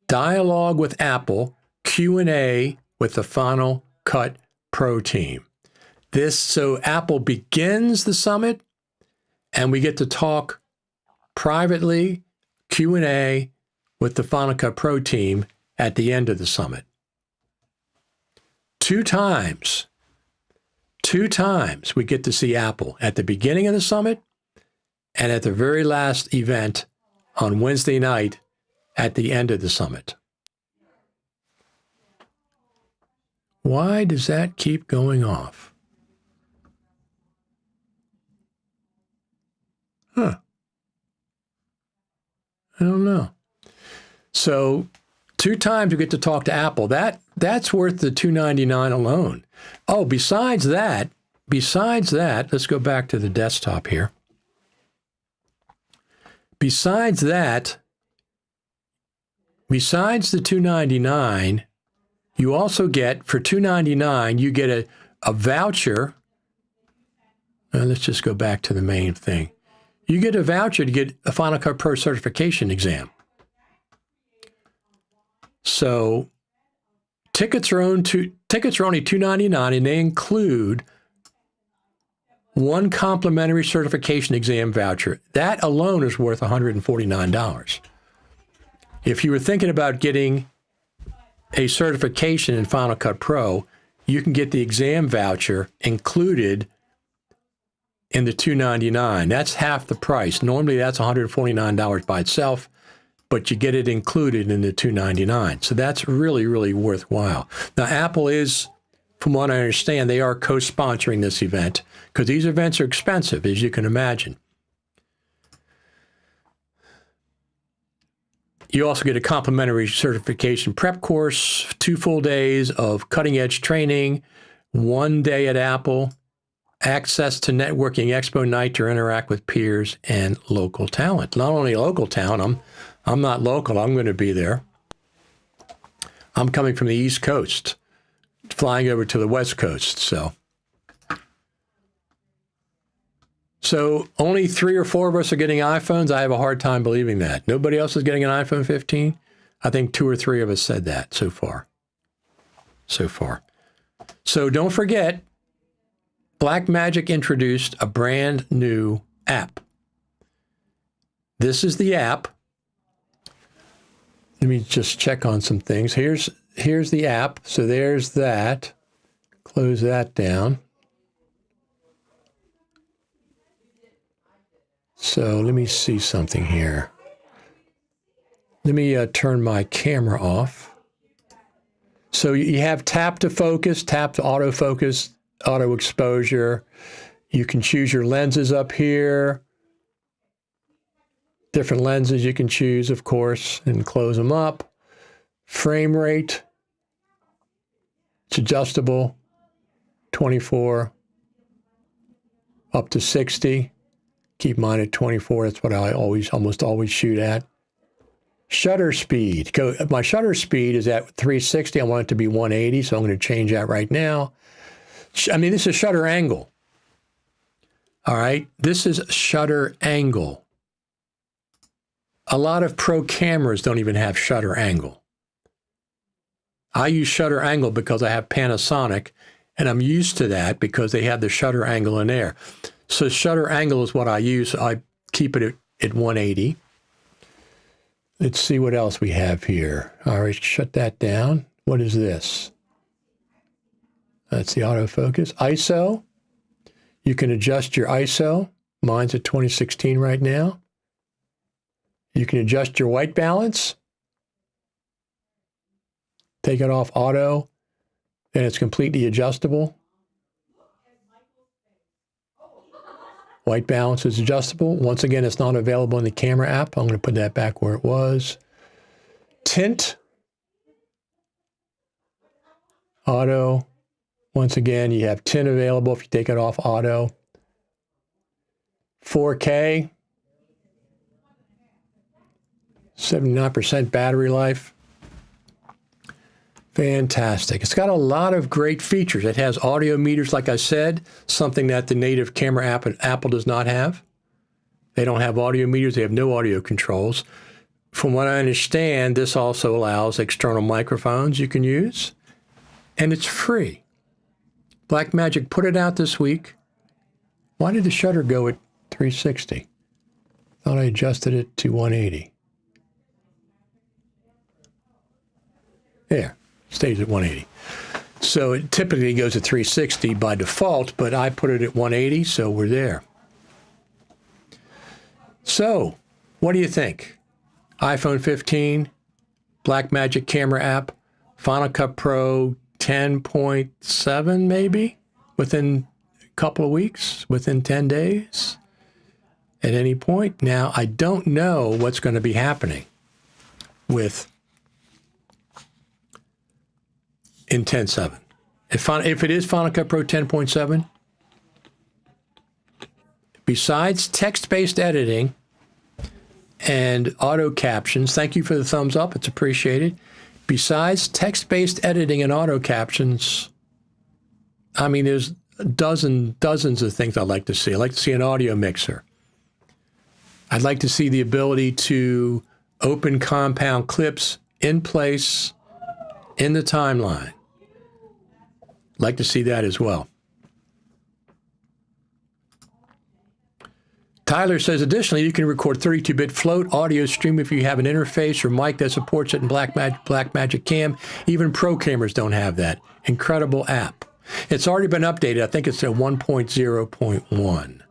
Dialogue with Apple, Q&A with the Final Cut Pro team. So Apple begins the summit, and we get to talk privately, Q&A, with the Final Cut Pro team at the end of the summit. 2 times we get to see Apple at the beginning of the summit and at the very last event on Wednesday night at the end of the summit. Why does that keep going off? I don't know. So 2 times we get to talk to Apple. That's worth the $2.99 alone. Oh, besides that, let's go back to the desktop here. Besides the $2.99, you also get, for $2.99, you get a voucher. Let's just go back to the main thing. You get a voucher to get a Final Cut Pro certification exam. So tickets are only $2.99, and they include 1 complimentary certification exam voucher. That alone is worth $149. If you were thinking about getting a certification in Final Cut Pro, you can get the exam voucher included in the $2.99. That's half the price. Normally that's $149 by itself, but you get it included in the $2.99. So that's really, really worthwhile. Now, Apple is from what I understand, they are co-sponsoring this event because these events are expensive, as you can imagine. You also get a complimentary certification prep course, 2 full days of cutting-edge training, 1 day at Apple, access to networking expo night to interact with peers and local talent. Not only local talent, I'm not local, I'm going to be there. I'm coming from the East Coast, flying over to the West Coast, So only 3 or 4 of us are getting iPhones. I have a hard time believing that. Nobody else is getting an iPhone 15. I think 2 or 3 of us said that so far. So don't forget, BlackMagic introduced a brand new app. This is the app. Let me just check on some things. Here's the app. So there's that. Close that down. So let me see something here. Let me turn my camera off. So you have tap to focus, tap to autofocus, auto exposure. You can choose your lenses up here. Different lenses you can choose, of course, and close them up. Frame rate. It's adjustable. 24 up to 60. Keep mine at 24. That's what I almost always shoot at. Shutter speed. My shutter speed is at 360. I want it to be 180, so I'm going to change that right now. I mean, this is shutter angle. All right, this is shutter angle. A lot of pro cameras don't even have shutter angle. I use shutter angle because I have Panasonic, and I'm used to that because they have the shutter angle in there. So shutter angle is what I use. I keep it at 180. Let's see what else we have here. All right, shut that down. What is this? That's the autofocus. ISO. You can adjust your ISO. Mine's at 2016 right now. You can adjust your white balance. Take it off auto, and it's completely adjustable. White balance is adjustable. Once again, it's not available in the camera app. I'm going to put that back where it was. Tint. Auto. Once again, you have tint available if you take it off auto. 4K. 79% battery life. Fantastic. It's got a lot of great features. It has audio meters, like I said, something that the native camera app at Apple does not have. They don't have audio meters. They have no audio controls. From what I understand, this also allows external microphones you can use, and it's free. BlackMagic put it out this week. Why did the shutter go at 360? Thought I adjusted it to 180. There. Stays at 180. So it typically goes at 360 by default, but I put it at 180, so we're there. So, what do you think? iPhone 15, BlackMagic camera app, Final Cut Pro 10.7 maybe, within a couple of weeks, within 10 days, at any point. Now, I don't know what's going to be happening with in 10.7. If it is Final Cut Pro 10.7, besides text-based editing and auto captions, thank you for the thumbs up, it's appreciated. Besides text-based editing and auto captions, I mean, there's dozens of things I'd like to see. I'd like to see an audio mixer. I'd like to see the ability to open compound clips in place in the timeline. Like to see that as well. Tyler says, additionally, you can record 32-bit float audio stream if you have an interface or mic that supports it in BlackMagic Cam. Even pro cameras don't have that. Incredible app. It's already been updated. I think it's at 1.0.1.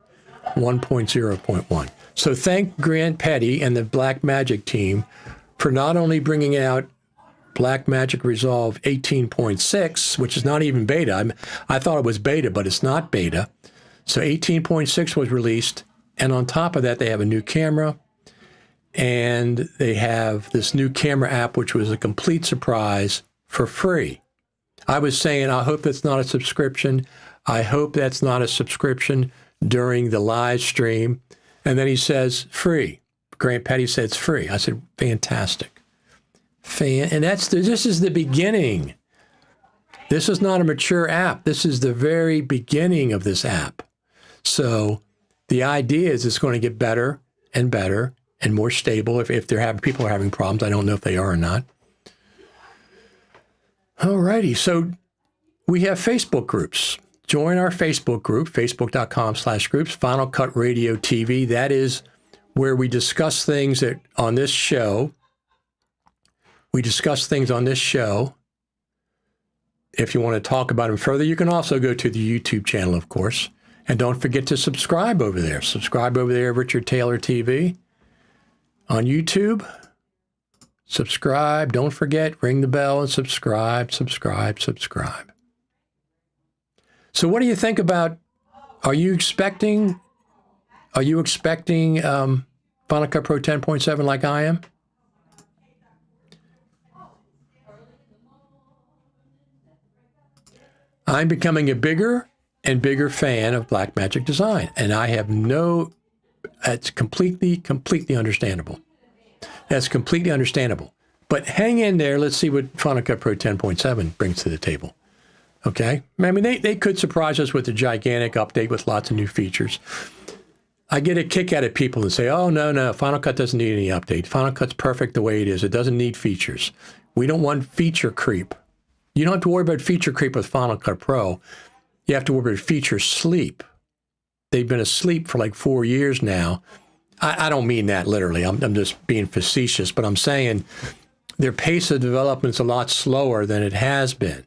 1.0.1. So thank Grant Petty and the BlackMagic team for not only bringing out BlackMagic Resolve 18.6, which is not even beta. I thought it was beta, but it's not beta. So 18.6 was released. And on top of that, they have a new camera. And they have this new camera app, which was a complete surprise for free. I was saying, I hope that's not a subscription. I hope that's not a subscription during the live stream. And then he says, free. Grant Petty said it's free. I said, fantastic. And this is the beginning. This is not a mature app. This is the very beginning of this app. So the idea is it's going to get better and better and more stable. If people are having problems, I don't know if they are or not. All righty. So we have Facebook groups. Join our Facebook group, facebook.com/groups, Final Cut Radio TV. That is where we discuss things on this show. We discuss things on this show. If you want to talk about them further, you can also go to the YouTube channel, of course. And don't forget to subscribe over there. Subscribe over there, Richard Taylor TV. On YouTube, subscribe. Don't forget, ring the bell and subscribe. So what do you think about, are you expecting Final Cut Pro 10.7 like I am? I'm becoming a bigger and bigger fan of BlackMagic design, and I have it's completely understandable. That's completely understandable. But hang in there. Let's see what Final Cut Pro 10.7 brings to the table. Okay? I mean, they could surprise us with a gigantic update with lots of new features. I get a kick out of people and say, oh, no, Final Cut doesn't need any update. Final Cut's perfect the way it is. It doesn't need features. We don't want feature creep. You don't have to worry about feature creep with Final Cut Pro. You have to worry about feature sleep. They've been asleep for like 4 years now. I don't mean that literally. I'm just being facetious, but I'm saying their pace of development is a lot slower than it has been.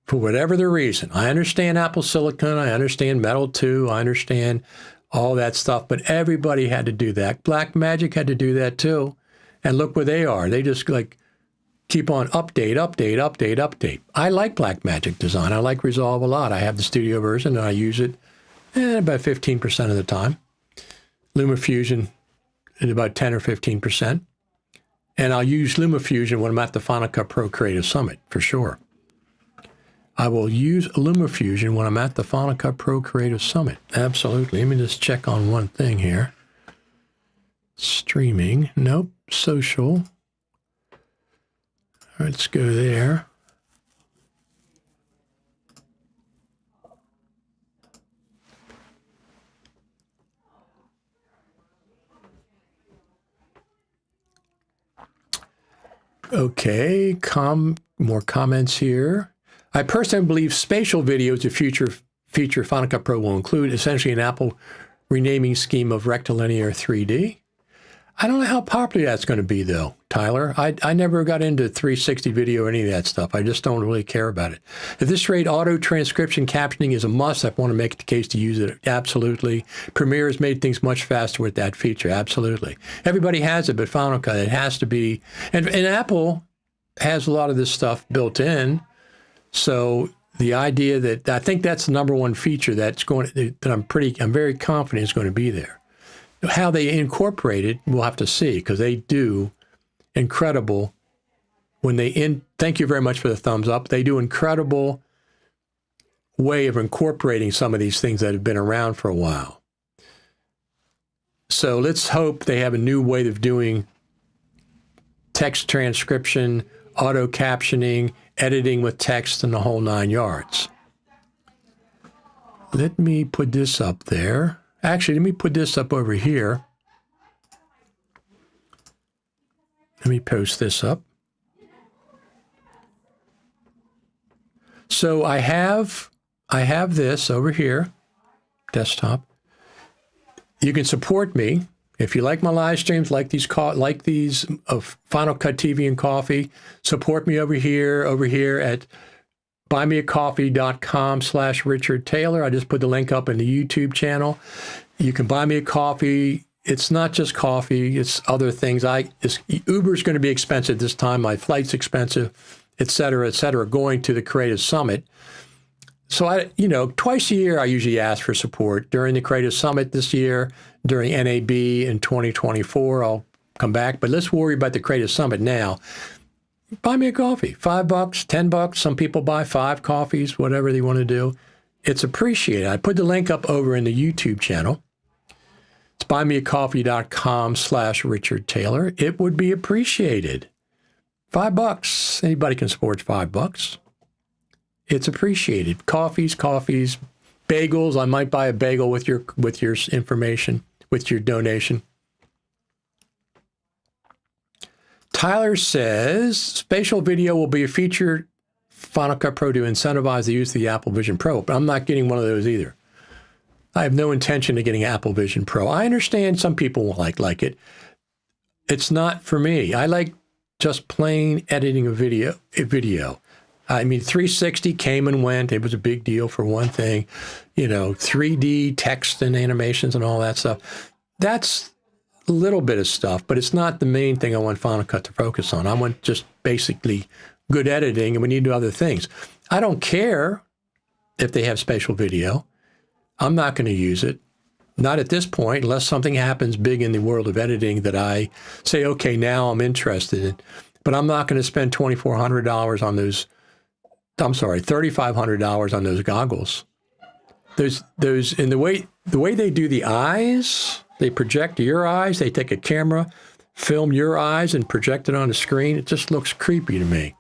For whatever the reason. I understand Apple Silicon. I understand Metal 2. I understand all that stuff, but everybody had to do that. BlackMagic had to do that too. And look where they are. They just keep on update. I like BlackMagic design. I like Resolve a lot. I have the studio version and I use it about 15% of the time. LumaFusion at about 10 or 15%. And I'll use LumaFusion when I'm at the Final Cut Pro Creative Summit, for sure. I will use LumaFusion when I'm at the Final Cut Pro Creative Summit. Absolutely. Let me just check on one thing here. Streaming. Nope. Social. Let's go there. Okay, more comments here. I personally believe spatial videos of future feature Final Cut Pro will include essentially an Apple renaming scheme of rectilinear 3D. I don't know how popular that's going to be, though, Tyler. I never got into 360 video or any of that stuff. I just don't really care about it. At this rate, auto transcription captioning is a must. I want to make the case to use it. Absolutely. Premiere has made things much faster with that feature. Absolutely. Everybody has it, but Final Cut, it has to be. And Apple has a lot of this stuff built in. So the idea that I think that's the number one feature that I'm very confident is going to be there. How they incorporate it, we'll have to see, because they do incredible thank you very much for the thumbs up. They do incredible way of incorporating some of these things that have been around for a while. So let's hope they have a new way of doing text transcription, auto captioning, editing with text, and the whole 9 yards. Let me put this up there. Actually, let me put this up over here. Let me post this up. So I have this over here, desktop. You can support me if you like my live streams, like these of Final Cut TV and Coffee. Support me over here at buymeacoffee.com/Richard Taylor. I just put the link up in the YouTube channel. You can buy me a coffee. it's not just coffee, it's other things. Uber's going to be expensive this time. My flight's expensive, et cetera, going to the Creative Summit. So twice a year, I usually ask for support. During the Creative Summit this year, during NAB in 2024, I'll come back. But let's worry about the Creative Summit now. Buy me a coffee, $5, $10. Some people buy 5 coffees, whatever they want to do. It's appreciated. I put the link up over in the YouTube channel. It's buymeacoffee.com/Richard Taylor. It would be appreciated. $5. Anybody can support $5. It's appreciated. Coffees, bagels. I might buy a bagel with your information, with your donation. Tyler says, spatial video will be a feature Final Cut Pro to incentivize the use of the Apple Vision Pro, but I'm not getting one of those either. I have no intention of getting Apple Vision Pro. I understand some people will like it. It's not for me. I like just plain editing a video. I mean, 360 came and went. It was a big deal for one thing. 3D text and animations and all that stuff. That's a little bit of stuff, but it's not the main thing I want Final Cut to focus on. I want just basically good editing, and we need to do other things. I don't care if they have spatial video. I'm not going to use it. Not at this point, unless something happens big in the world of editing that I say, okay, now I'm interested in. But I'm not going to spend $2,400 on those. I'm sorry, $3,500 on those goggles. Those, and the way they do the eyes, they project your eyes. They take a camera, film your eyes, and project it on the screen. It just looks creepy to me.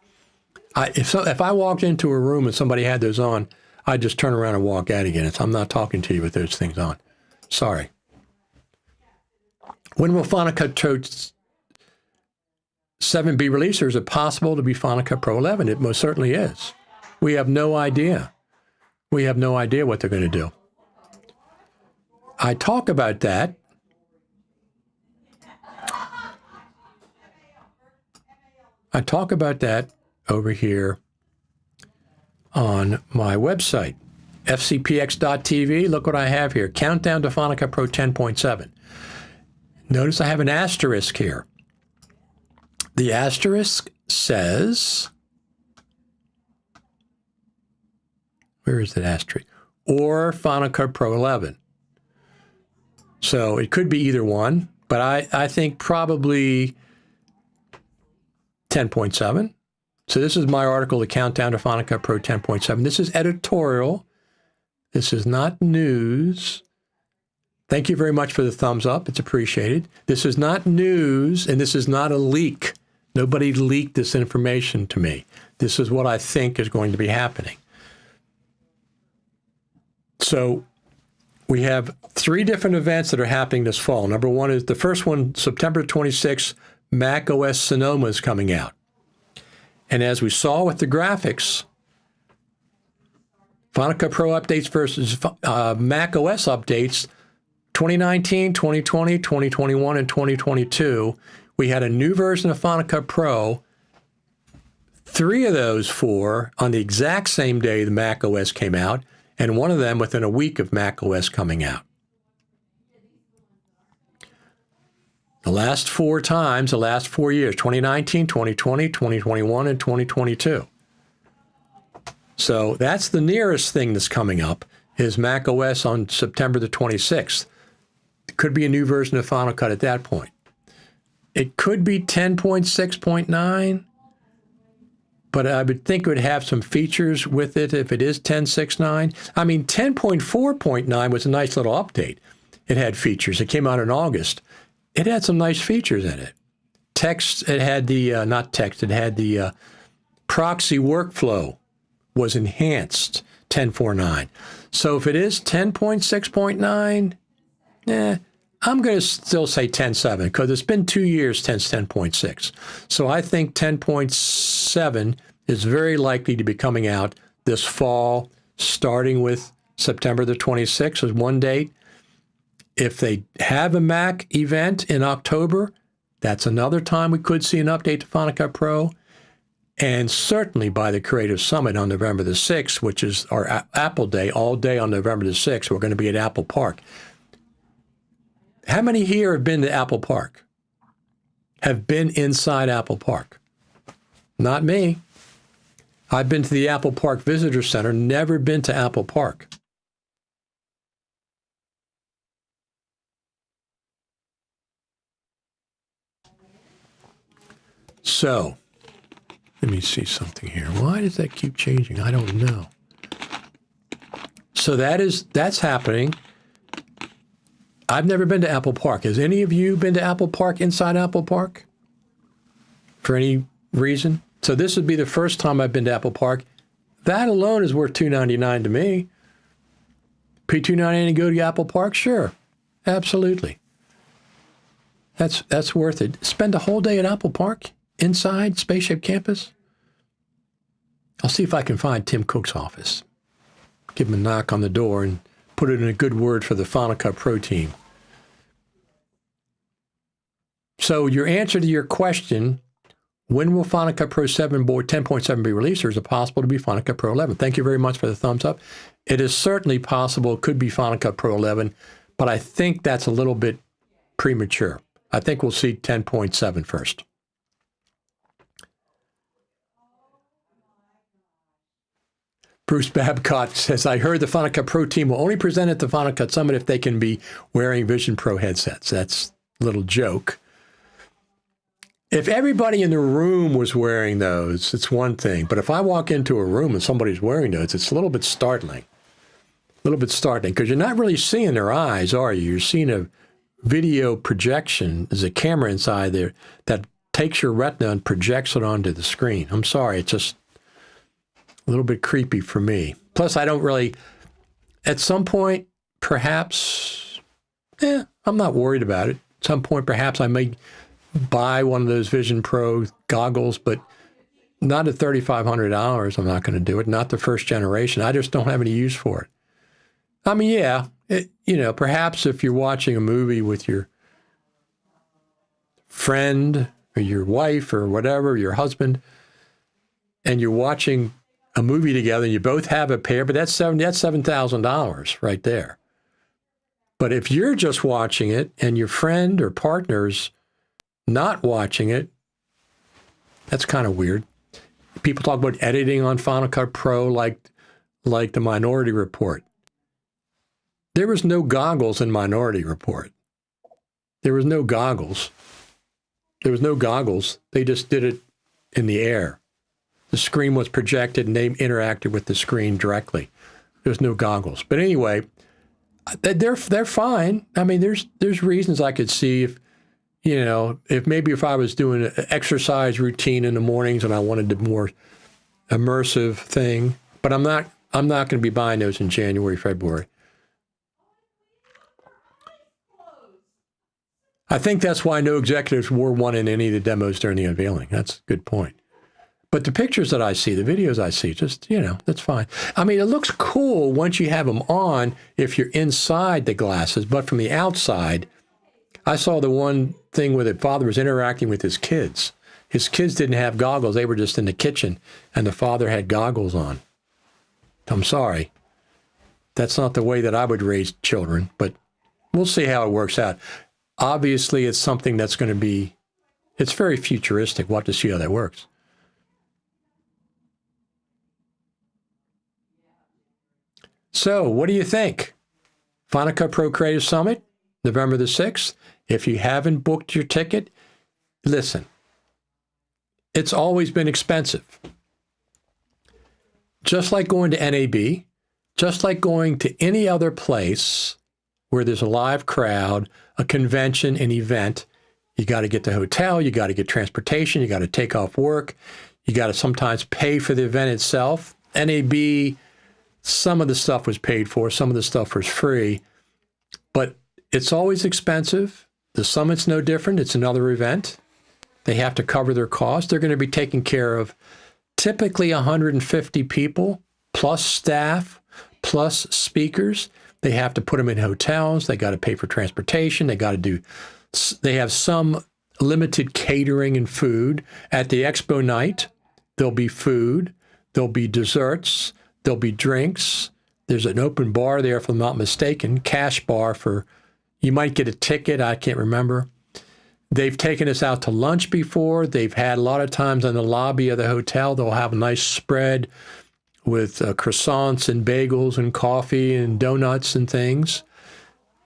If I walked into a room and somebody had those on, I'd just turn around and walk out again. I'm not talking to you with those things on. Sorry. When will Final Cut Pro 7 be released, or is it possible to be Final Cut Pro 11? It most certainly is. We have no idea. We have no idea what they're going to do. I talk about that. Over here on my website, fcpx.tv. Look what I have here. Countdown to Final Cut Pro 10.7. Notice I have an asterisk here. The asterisk says, where is that asterisk? Or Final Cut Pro 11. So it could be either one, but I think probably 10.7. So this is my article, The Countdown to Final Cut Pro 10.7. This is editorial. This is not news. Thank you very much for the thumbs up. It's appreciated. This is not news, and this is not a leak. Nobody leaked this information to me. This is what I think is going to be happening. So we have 3 different events that are happening this fall. Number one is the first one, September 26th, Mac OS Sonoma is coming out. And as we saw with the graphics, Final Cut Pro updates versus Mac OS updates, 2019, 2020, 2021, and 2022, we had a new version of Final Cut Pro. 3 of those 4 on the exact same day the Mac OS came out, and one of them within a week of Mac OS coming out. The last 4 times, the last 4 years, 2019, 2020, 2021, and 2022. So that's the nearest thing that's coming up, is Mac OS on September the 26th. It could be a new version of Final Cut at that point. It could be 10.6.9, but I would think it would have some features with it if it is 10.6.9. I mean, 10.4.9 was a nice little update. It had features. It came out in August. It had some nice features in it. Text, it had the, not text, it had the proxy workflow was enhanced, 10.4.9. So if it is 10.6.9, I'm going to still say 10.7 because it's been 2 years since 10.6. So I think 10.7 is very likely to be coming out this fall, starting with September the 26th is one date. If they have a Mac event in October, that's another time we could see an update to Final Cut Pro. And certainly by the Creative Summit on November the 6th, which is our Apple Day, all day on November the 6th, we're going to be at Apple Park. How many here have been to Apple Park? Have been inside Apple Park? Not me. I've been to the Apple Park Visitor Center, never been to Apple Park. So, let me see something here. Why does that keep changing? I don't know. So that's happening. I've never been to Apple Park. Has any of you been to Apple Park, inside Apple Park? For any reason? So this would be the first time I've been to Apple Park. That alone is worth $2.99 to me. Pay $2.99 to go to Apple Park? Sure. Absolutely. That's worth it. Spend a whole day at Apple Park? Inside Spaceship Campus? I'll see if I can find Tim Cook's office. Give him a knock on the door and put it in a good word for the Final Cut Pro team. So your answer to your question, when will Final Cut Pro 10.7 be released, or is it possible to be Final Cut Pro 11? Thank you very much for the thumbs up. It is certainly possible it could be Final Cut Pro 11, but I think that's a little bit premature. I think we'll see 10.7 first. Bruce Babcock says, I heard the Final Cut Pro team will only present at the Final Cut Summit if they can be wearing Vision Pro headsets. That's a little joke. If everybody in the room was wearing those, it's one thing. But if I walk into a room and somebody's wearing those, it's a little bit startling. A little bit startling, because you're not really seeing their eyes, are you? You're seeing a video projection. There's a camera inside there that takes your retina and projects it onto the screen. I'm sorry, it's just a little bit creepy for me. Plus, I don't really, at some point, perhaps, I'm not worried about it. At some point, perhaps I may buy one of those Vision Pro goggles, but not at $3,500. I'm not going to do it. Not the first generation. I just don't have any use for it. I mean, perhaps if you're watching a movie with your friend or your wife or whatever, your husband, and you're watching a movie together and you both have a pair, but that's $7,000 right there. But if you're just watching it and your friend or partner's not watching it, that's kind of weird. People talk about editing on Final Cut Pro like the Minority Report. There was no goggles in Minority Report. There was no goggles. There was no goggles. They just did it in the air. The screen was projected and they interacted with the screen directly. There's no goggles. But anyway, they're fine. I mean, there's reasons I could see if I was doing an exercise routine in the mornings and I wanted a more immersive thing, but I'm not going to be buying those in January, February. I think that's why no executives wore one in any of the demos during the unveiling. That's a good point. But the pictures that I see, the videos I see, just, that's fine. I mean, it looks cool once you have them on if you're inside the glasses, but from the outside, I saw the one thing where the father was interacting with his kids. His kids didn't have goggles. They were just in the kitchen, and the father had goggles on. I'm sorry. That's not the way that I would raise children, but we'll see how it works out. Obviously, it's something that's going to be, it's very futuristic. We'll have to see how that works. So, what do you think? Final Cut Pro Creative Summit, November the 6th. If you haven't booked your ticket, listen, it's always been expensive. Just like going to NAB, just like going to any other place where there's a live crowd, a convention, an event, you got to get the hotel, you got to get transportation, you got to take off work, you got to sometimes pay for the event itself. NAB, some of the stuff was paid for, some of the stuff was free, but it's always expensive. The summit's no different. It's another event. They have to cover their costs. They're going to be taking care of typically 150 people, plus staff, plus speakers. They have to put them in hotels. They got to pay for transportation. They have some limited catering and food. At the expo night, there'll be food. There'll be desserts. There'll be drinks. There's an open bar there, if I'm not mistaken, cash bar for You might get a ticket. I can't remember. They've taken us out to lunch before. They've had a lot of times in the lobby of the hotel, they'll have a nice spread with croissants and bagels and coffee and donuts and things.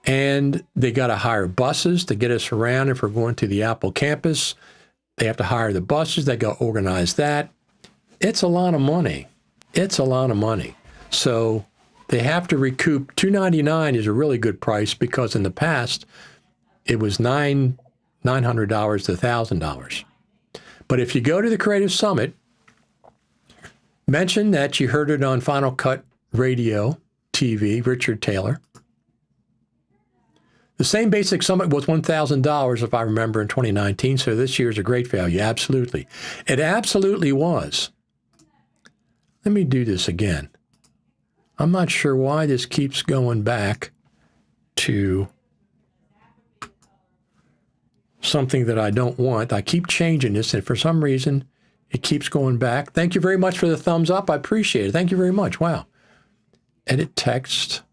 And they got to hire buses to get us around if we're going to the Apple campus. They have to hire the buses. They got to organize that. It's a lot of money. It's a lot of money. So they have to recoup. $299 is a really good price because in the past, it was $900 to $1,000. But if you go to the Creative Summit, mention that you heard it on Final Cut Radio TV, Richard Taylor. The same basic summit was $1,000, if I remember, in 2019, so this year's a great value, absolutely. It absolutely was. Let me do this again. I'm not sure why this keeps going back to something that I don't want. I keep changing this, and for some reason, it keeps going back. Thank you very much for the thumbs up. I appreciate it. Thank you very much. Wow. Edit text.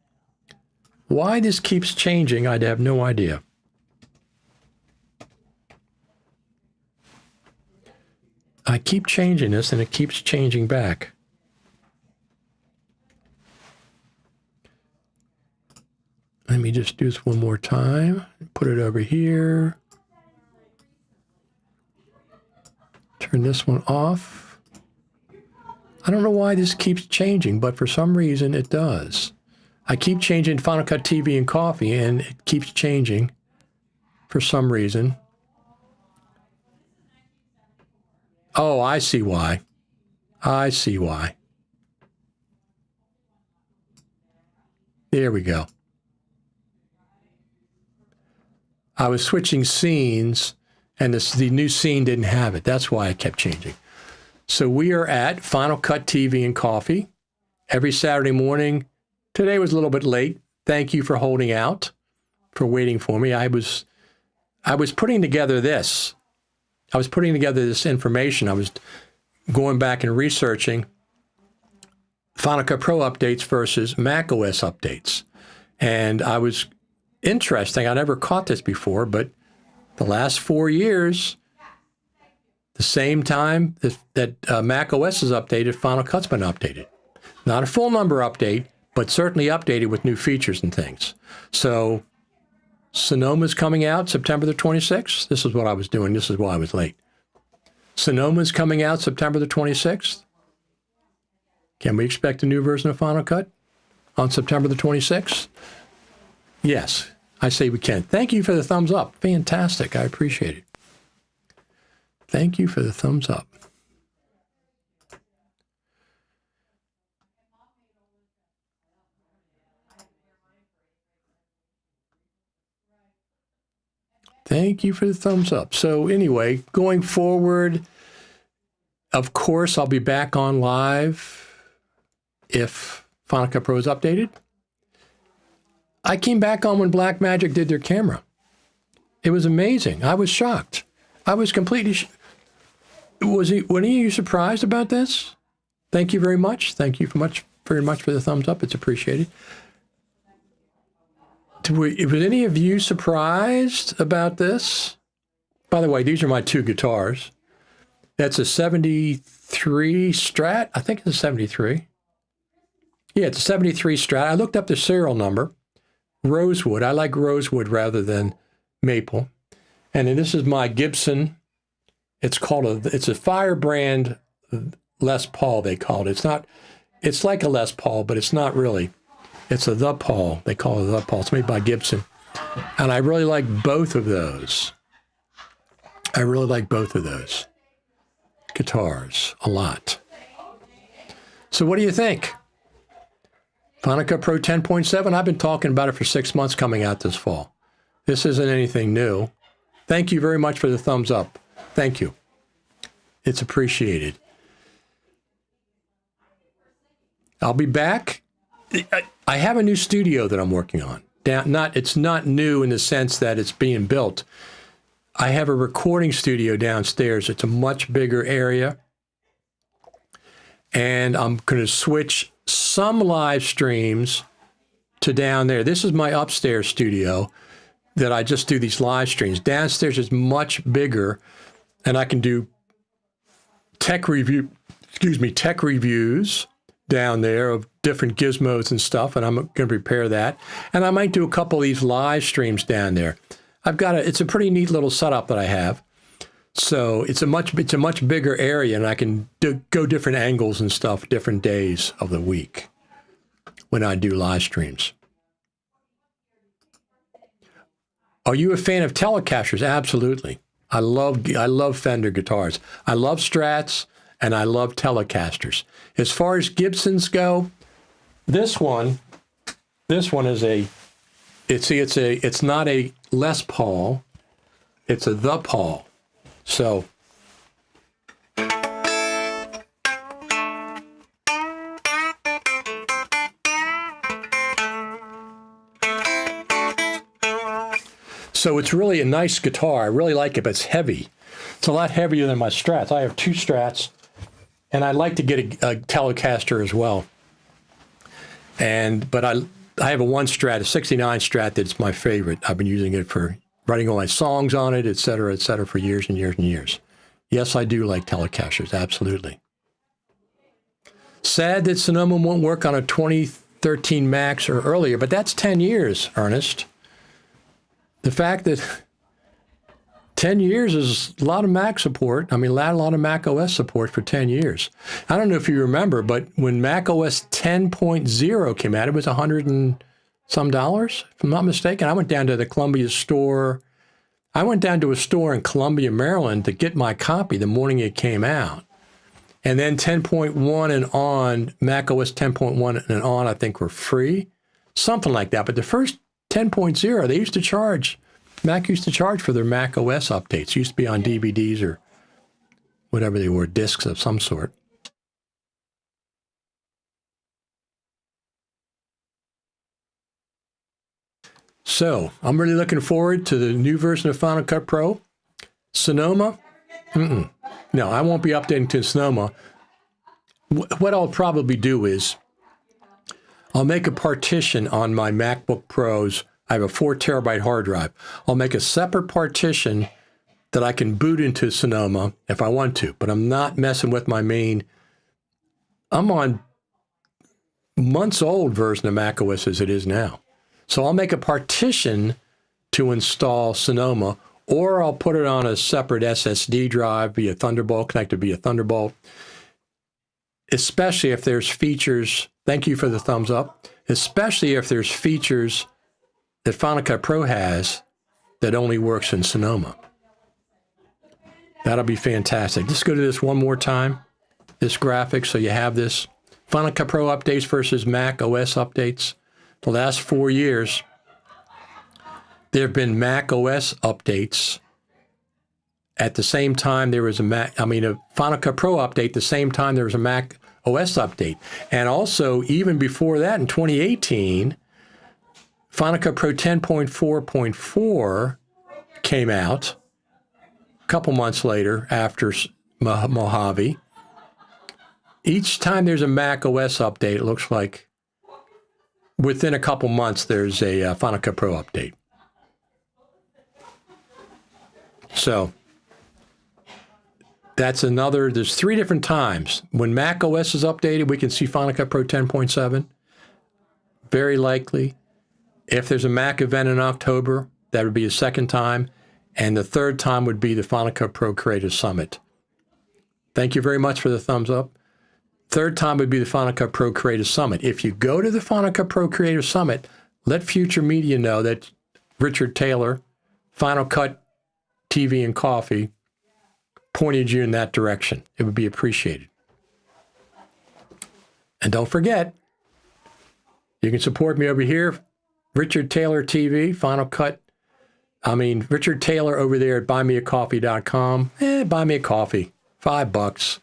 Why this keeps changing, I'd have no idea. I keep changing this, and it keeps changing back. Let me just do this one more time. Put it over here. Turn this one off. I don't know why this keeps changing, but for some reason it does. I keep changing Final Cut TV and Coffee, and it keeps changing for some reason. Oh, I see why. I see why. There we go. I was switching scenes, and the new scene didn't have it. That's why I kept changing. So we are at Final Cut TV and Coffee every Saturday morning. Today was a little bit late. Thank you for holding out, for waiting for me. I was putting together this. I was putting together this information. I was going back and researching Final Cut Pro updates versus Mac OS updates. And I was interesting. I never caught this before, but the last 4 years, the same time that Mac OS is updated, Final Cut's been updated. Not a full number update, but certainly updated with new features and things. So Sonoma's coming out September the 26th. This is what I was doing. This is why I was late. Sonoma's coming out September the 26th. Can we expect a new version of Final Cut on September the 26th? Yes, I say we can. Thank you for the thumbs up. Fantastic. I appreciate it. Thank you for the thumbs up. Thank you for the thumbs up. So anyway, going forward, of course, I'll be back on live if Final Cut Pro is updated. I came back on when BlackMagic did their camera. It was amazing. I was shocked. I was completely were any of you surprised about this? Thank you very much. Thank you very much for the thumbs up. It's appreciated. Was any of you surprised about this? By the way, these are my two guitars. That's a 73 Strat. I think it's a 73. Yeah, it's a 73 Strat. I looked up the serial number. Rosewood. I like rosewood rather than maple. And then this is my Gibson. It's a Firebrand Les Paul, they call it. It's like a Les Paul, but it's not really. It's a The Paul. They call it a The Paul. It's made by Gibson. And I really like both of those. I really like both of those guitars a lot. So what do you think? Final Cut Pro 10.7, I've been talking about it for 6 months coming out this fall. This isn't anything new. Thank you very much for the thumbs up. Thank you. It's appreciated. I'll be back. I have a new studio that I'm working on. It's not new in the sense that it's being built. I have a recording studio downstairs. It's a much bigger area. And I'm going to switch some live streams to down there. This is my upstairs studio. that I just do these live streams. Downstairs is much bigger, and I can do tech reviews down there of different gizmos and stuff, and I'm going to prepare that. And I might do a couple of these live streams down there. It's a pretty neat little setup that I have. So it's a much bigger area, and I can go different angles and stuff, different days of the week when I do live streams. Are you a fan of Telecasters? Absolutely. I love Fender guitars. I love Strats, and I love Telecasters. As far as Gibsons go, this one is it's not a Les Paul, it's a The Paul. So it's really a nice guitar. I really like it, but it's heavy. It's a lot heavier than my Strats. I have 2 Strats, and I'd like to get a Telecaster as well. But I have a 1 Strat, a 69 Strat that's my favorite. I've been using it for writing all my songs on it, et cetera, for years and years and years. Yes, I do like Telecasters, absolutely. Sad that Sonoma won't work on a 2013 Max or earlier, but that's 10 years, Ernest. The fact that 10 years is a lot of Mac support. I mean, a lot of Mac OS support for 10 years. I don't know if you remember, but when Mac OS 10.0 came out, it was $100 and some dollars, if I'm not mistaken. I went down to the Columbia store. I went down to a store in Columbia, Maryland to get my copy the morning it came out. And then 10.1 and on, Mac OS 10.1 and on, I think were free. Something like that. But the first 10.0, Mac used to charge for their Mac OS updates. It used to be on DVDs or whatever they were, discs of some sort. So I'm really looking forward to the new version of Final Cut Pro. Sonoma? No, I won't be updating to Sonoma. What I'll probably do is I'll make a partition on my MacBook Pros. I have a 4 terabyte hard drive. I'll make a separate partition that I can boot into Sonoma if I want to, but I'm not messing with my main. I'm on months old version of macOS as it is now. So I'll make a partition to install Sonoma, or I'll put it on a separate SSD drive via Thunderbolt, connected via Thunderbolt, especially if there's features. Thank you for the thumbs up. Especially if there's features that Final Cut Pro has that only works in Sonoma. That'll be fantastic. Let's go to this one more time, this graphic, so you have this. Final Cut Pro updates versus Mac OS updates. The last 4 years, there have been Mac OS updates. At the same time, there was a Final Cut Pro update, the same time there was a Mac OS update. And also, even before that, in 2018, Final Cut Pro 10.4.4 came out a couple months later after Mojave. Each time there's a Mac OS update, it looks like within a couple months there's a Final Cut Pro update. So that's there's 3 different times. When Mac OS is updated, we can see Final Cut Pro 10.7. Very likely. If there's a Mac event in October, that would be a second time. And the third time would be the Final Cut Pro Creator Summit. Thank you very much for the thumbs up. Third time would be the Final Cut Pro Creator Summit. If you go to the Final Cut Pro Creator Summit, let Future Media know that Richard Taylor, Final Cut TV and Coffee, pointed you in that direction. It would be appreciated. And don't forget, you can support me over here, Richard Taylor TV, Richard Taylor over there at buymeacoffee.com. Buy me a coffee, $5.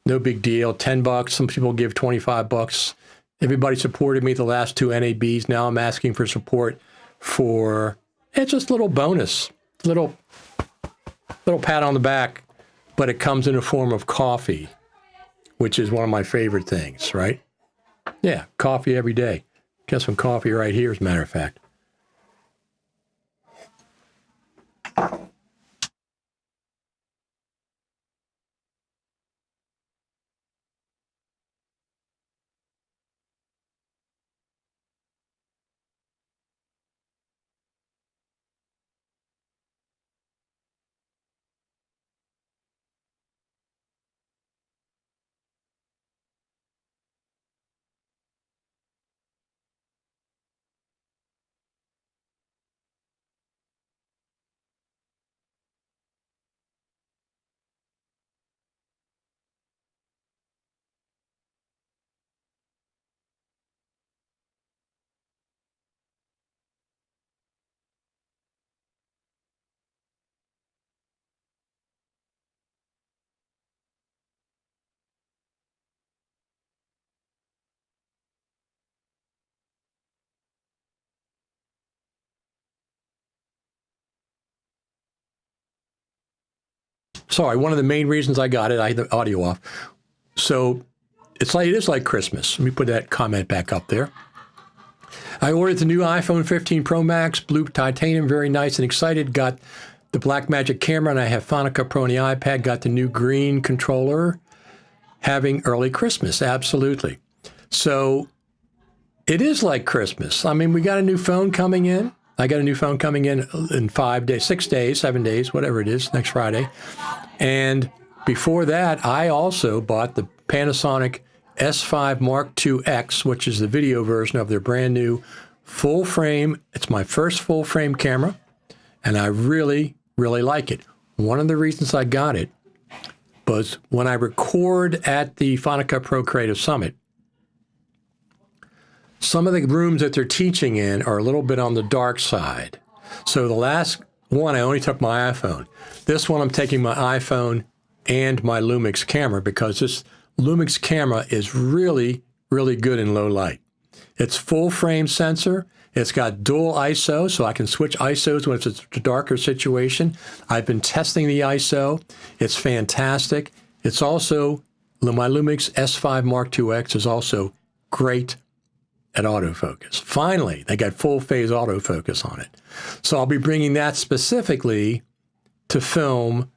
No big deal, $10. Some people give $25. Everybody supported me the last 2 NABs. Now I'm asking for support for, it's just a little bonus, little pat on the back, but it comes in the form of coffee, which is one of my favorite things, right? Yeah, coffee every day. Got some coffee right here, as a matter of fact. sorry, one of the main reasons I got it, I had the audio off. So it is like Christmas. Let me put that comment back up there. I ordered the new iPhone 15 Pro Max, blue titanium, very nice and excited. Got the BlackMagic camera, and I have Final Cut Pro on the iPad. Got the new green controller. Having early Christmas, absolutely. So it is like Christmas. I mean, we got a new phone coming in. I got a new phone coming in 5 days, 6 days, 7 days, whatever it is, next Friday. And before that, I also bought the Panasonic S5 Mark II X, which is the video version of their brand new full frame. It's my first full frame camera, and I really, really like it. One of the reasons I got it was when I record at the Final Cut Pro Creative Summit, some of the rooms that they're teaching in are a little bit on the dark side. So the last one, I only took my iPhone. This one, I'm taking my iPhone and my Lumix camera, because this Lumix camera is really, really good in low light. It's full frame sensor. It's got dual ISO, so I can switch ISOs when it's a darker situation. I've been testing the ISO. It's fantastic. It's also, my Lumix S5 Mark II X is also great at autofocus. Finally, they got full phase autofocus on it. So I'll be bringing that specifically to film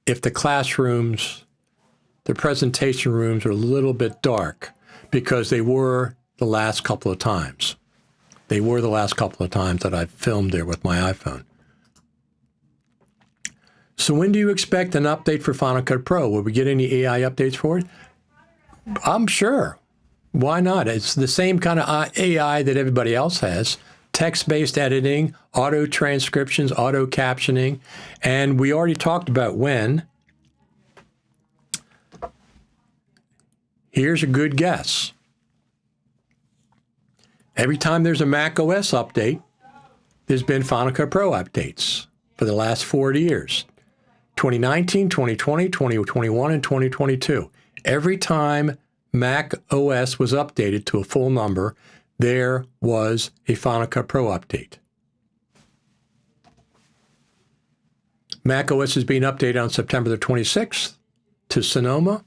if the classrooms, the presentation rooms are a little bit dark, because they were the last couple of times. They were the last couple of times that I've filmed there with my iPhone. So when do you expect an update for Final Cut Pro? Will we get any AI updates for it? I'm sure. Why not? It's the same kind of AI that everybody else has. Text-based editing, auto transcriptions, auto captioning, and we already talked about when. Here's a good guess. Every time there's a Mac OS update, there's been Final Cut Pro updates for the last 40 years. 2019, 2020, 2021, and 2022. Every time Mac OS was updated to a full number, there was a Final Cut Pro update. Mac OS is being updated on September the 26th to Sonoma.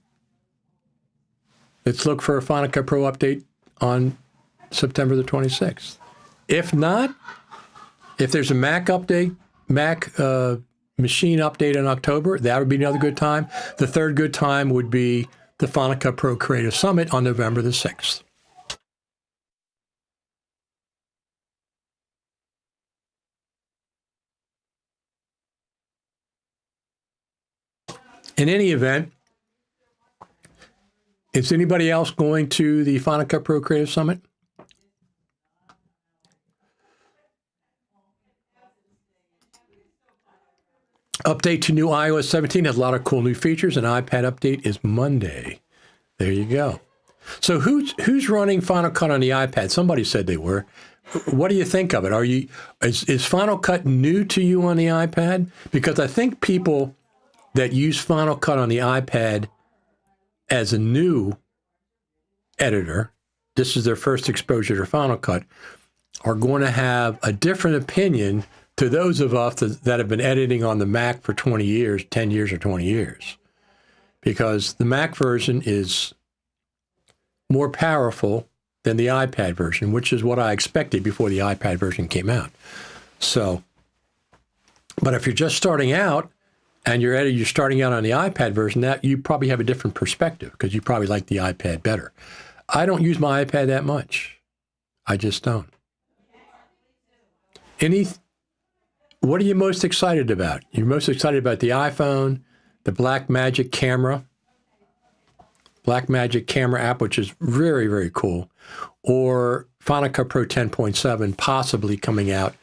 Let's look for a Final Cut Pro update on September the 26th. If not, if there's a Mac update, machine update in October, that would be another good time. The third good time would be the Final Cut Pro Creative Summit on November the 6th. In any event, is anybody else going to the Final Cut Pro Creative Summit? Update to new iOS 17 has a lot of cool new features. An iPad update is Monday. There you go. So who's running Final Cut on the iPad? Somebody said they were. What do you think of it? Is Final Cut new to you on the iPad? Because I think people that use Final Cut on the iPad as a new editor, this is their first exposure to Final Cut, are going to have a different opinion to those of us that have been editing on the Mac for 20 years, 10 years or 20 years. Because the Mac version is more powerful than the iPad version, which is what I expected before the iPad version came out. So, but if you're just starting out and you're starting out on the iPad version, that you probably have a different perspective, because you probably like the iPad better. I don't use my iPad that much. I just don't. What are you most excited about? You're most excited about the iPhone, the BlackMagic camera app, which is very, very cool, or Final Cut Pro 10.7 possibly coming out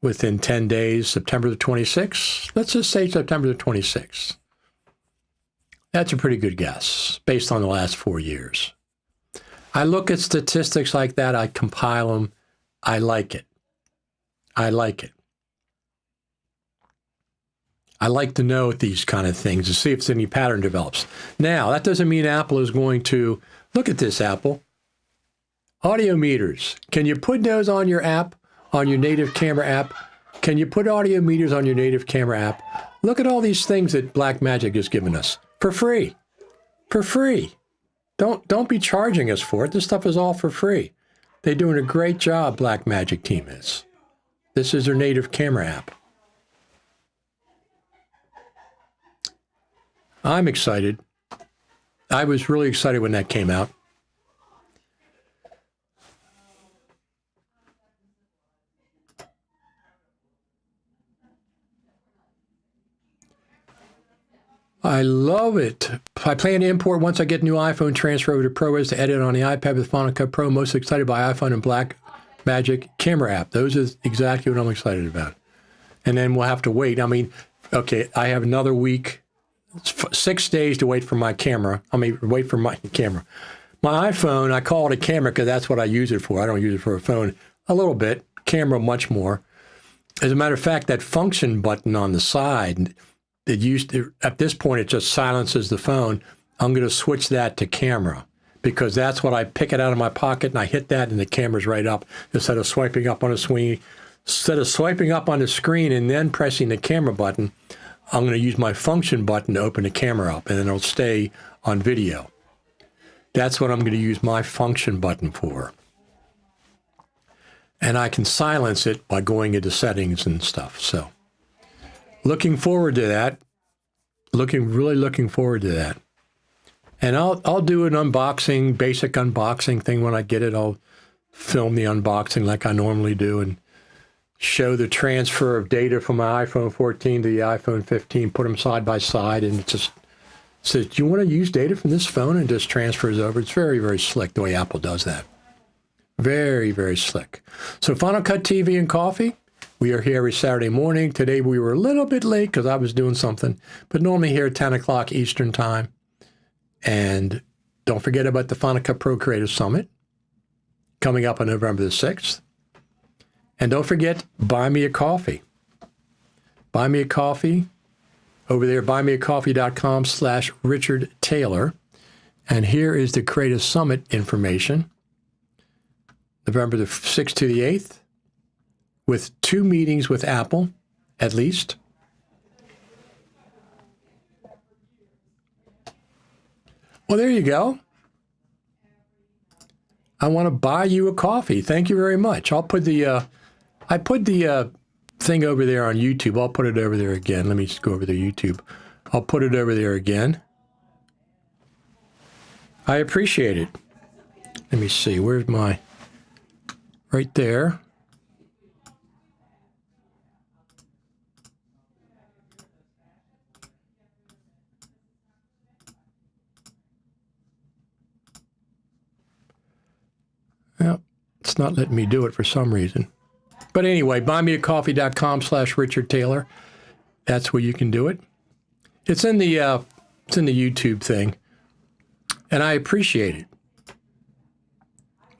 within 10 days, September the 26th. Let's just say September the 26th. That's a pretty good guess based on the last 4 years. I look at statistics like that. I compile them. I like it. I like it. I like to know these kind of things to see if any pattern develops. Now, that doesn't mean Apple is going to, look at this, Apple. Audio meters. Can you put those on your app, on your native camera app? Can you put audio meters on your native camera app? Look at all these things that BlackMagic has given us for free. For free. Don't be charging us for it. This stuff is all for free. They're doing a great job, BlackMagic team is. This is their native camera app. I'm excited. I was really excited when that came out. I love it. I plan to import once I get new iPhone, transfer over to ProRes to edit on the iPad with Final Cut Pro. Most excited by iPhone and BlackMagic camera app. Those are exactly what I'm excited about. And then we'll have to wait. I mean, okay, I have another week, 6 days to wait for my camera. Wait for my camera. My iPhone, I call it a camera because that's what I use it for. I don't use it for a phone. A little bit. Camera, much more. As a matter of fact, that function button on the side, at this point, it just silences the phone. I'm going to switch that to camera because that's what I pick it out of my pocket and I hit that and the camera's right up instead of swiping up on the screen. Instead of swiping up on the screen and then pressing the camera button, I'm going to use my function button to open the camera up and then it'll stay on video. That's what I'm going to use my function button for. And I can silence it by going into settings and stuff. So looking forward to that. Really looking forward to that. And I'll do an unboxing, basic unboxing thing when I get it. I'll film the unboxing like I normally do and show the transfer of data from my iPhone 14 to the iPhone 15, put them side by side, and it just says, do you want to use data from this phone? And just transfers over. It's very, very slick the way Apple does that. Very, very slick. So Final Cut TV and Coffee. We are here every Saturday morning. Today we were a little bit late because I was doing something, but normally here at 10 o'clock Eastern Time. And don't forget about the Final Cut Pro Creative Summit coming up on November the 6th. And don't forget, buy me a coffee. Buy me a coffee over there, buymeacoffee.com/Richard Taylor. And here is the Creative Summit information. November the 6th to the 8th. With 2 meetings with Apple, at least. Well, there you go. I want to buy you a coffee. Thank you very much. I'll put I put the thing over there on YouTube. I'll put it over there again. Let me just go over to YouTube. I'll put it over there again. I appreciate it. Let me see. Where's my... Right there. Well, it's not letting me do it for some reason. But anyway, buymeacoffee.com/Richard Taylor. That's where you can do it. It's in the YouTube thing. And I appreciate it.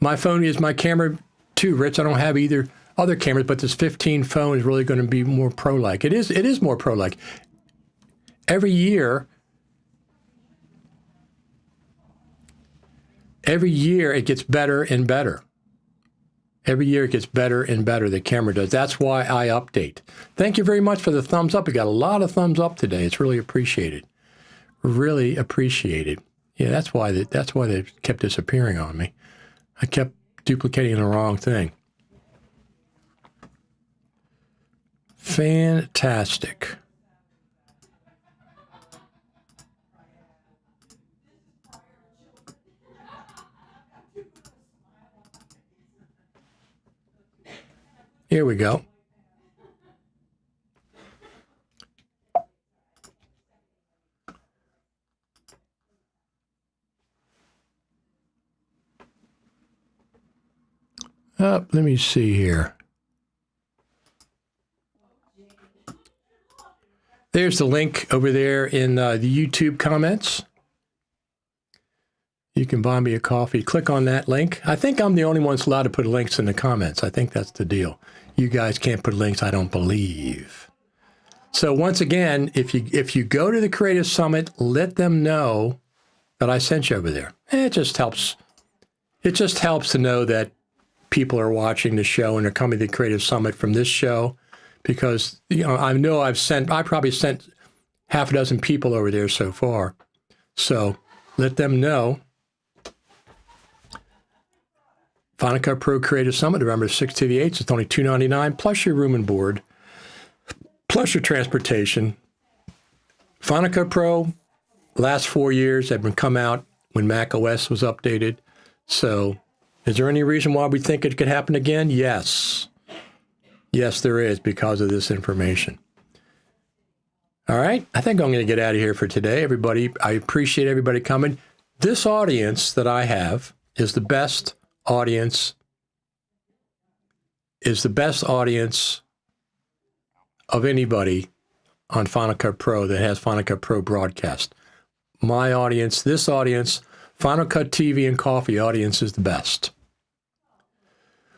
My phone is my camera too, Rich. I don't have either other cameras, but this 15 phone is really going to be more pro-like. It is more pro-like. Every year it gets better and better. Every year it gets better and better, the camera does. That's why I update. Thank you very much for the thumbs up. We got a lot of thumbs up today. It's really appreciated. Really appreciated. Yeah, that's why they kept disappearing on me. I kept duplicating the wrong thing. Fantastic. Here we go. Let me see here. There's the link over there in the YouTube comments. You can buy me a coffee. Click on that link. I think I'm the only one that's allowed to put links in the comments. I think that's the deal. You guys can't put links, I don't believe. So once again, if you go to the Creative Summit, let them know that I sent you over there. It just helps. It just helps to know that people are watching the show and are coming to the Creative Summit from this show, because I know I probably sent half a dozen people over there so far. So let them know. Final Cut Pro Creative Summit, November 6th to the 8th. It's only $299 plus your room and board, plus your transportation. Final Cut Pro, last 4 years have been come out when Mac OS was updated. So is there any reason why we think it could happen again? Yes. Yes, there is, because of this information. All right. I think I'm going to get out of here for today, everybody. I appreciate everybody coming. This audience that I have is the best audience, of anybody on Final Cut Pro that has Final Cut Pro broadcast. My audience, this audience, Final Cut TV and Coffee audience is the best.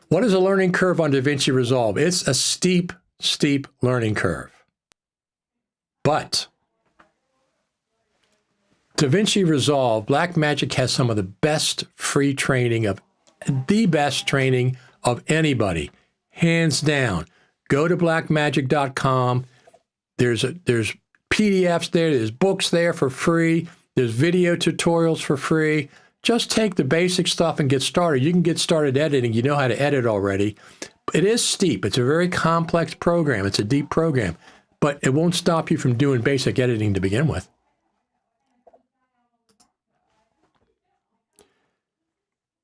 What is a learning curve on DaVinci Resolve? It's a steep, steep learning curve. But DaVinci Resolve, BlackMagic has some of the best free training of anybody, hands down. Go to blackmagic.com. There's PDFs there. There's books there for free. There's video tutorials for free. Just take the basic stuff and get started. You can get started editing. You know how to edit already. It is steep. It's a very complex program. It's a deep program, but it won't stop you from doing basic editing to begin with.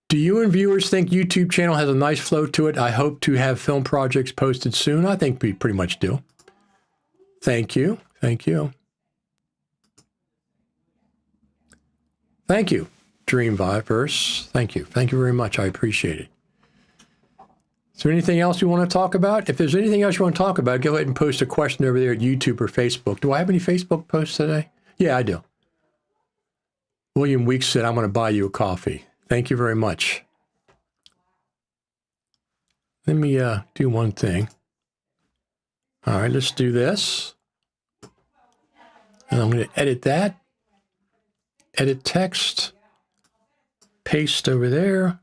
Do you and viewers think YouTube channel has a nice flow to it? I hope to have film projects posted soon. I think we pretty much do. Thank you. Thank you. Thank you, Dreamviverse. Thank you. Thank you very much. I appreciate it. Is there anything else you want to talk about? If there's anything else you want to talk about, go ahead and post a question over there at YouTube or Facebook. Do I have any Facebook posts today? Yeah, I do. William Weeks said, I'm going to buy you a coffee. Thank you very much. Let me do one thing. All right, let's do this. And I'm going to edit that. Edit text. Paste over there.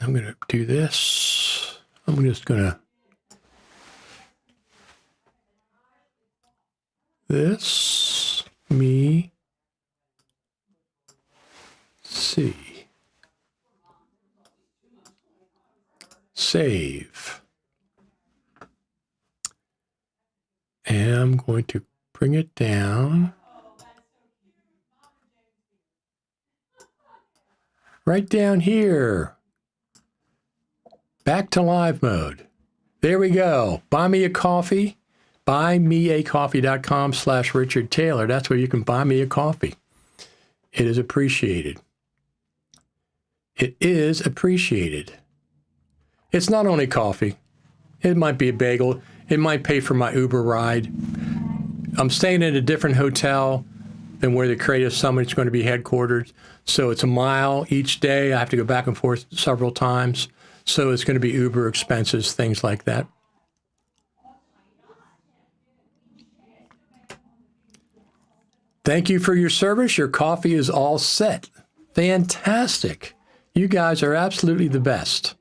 I'm going to do this. I'm just going to this, me, see, save. And I'm going to bring it down. Right down here. Back to live mode. There we go. Buy me a coffee. Buymeacoffee.com/Richard Taylor. That's where you can buy me a coffee. It is appreciated. It is appreciated. It's not only coffee. It might be a bagel. It might pay for my Uber ride. I'm staying in a different hotel than where the Creative Summit is going to be headquartered. So it's a mile each day. I have to go back and forth several times. So it's going to be Uber expenses, things like that. Thank you for your service. Your coffee is all set. Fantastic. You guys are absolutely the best.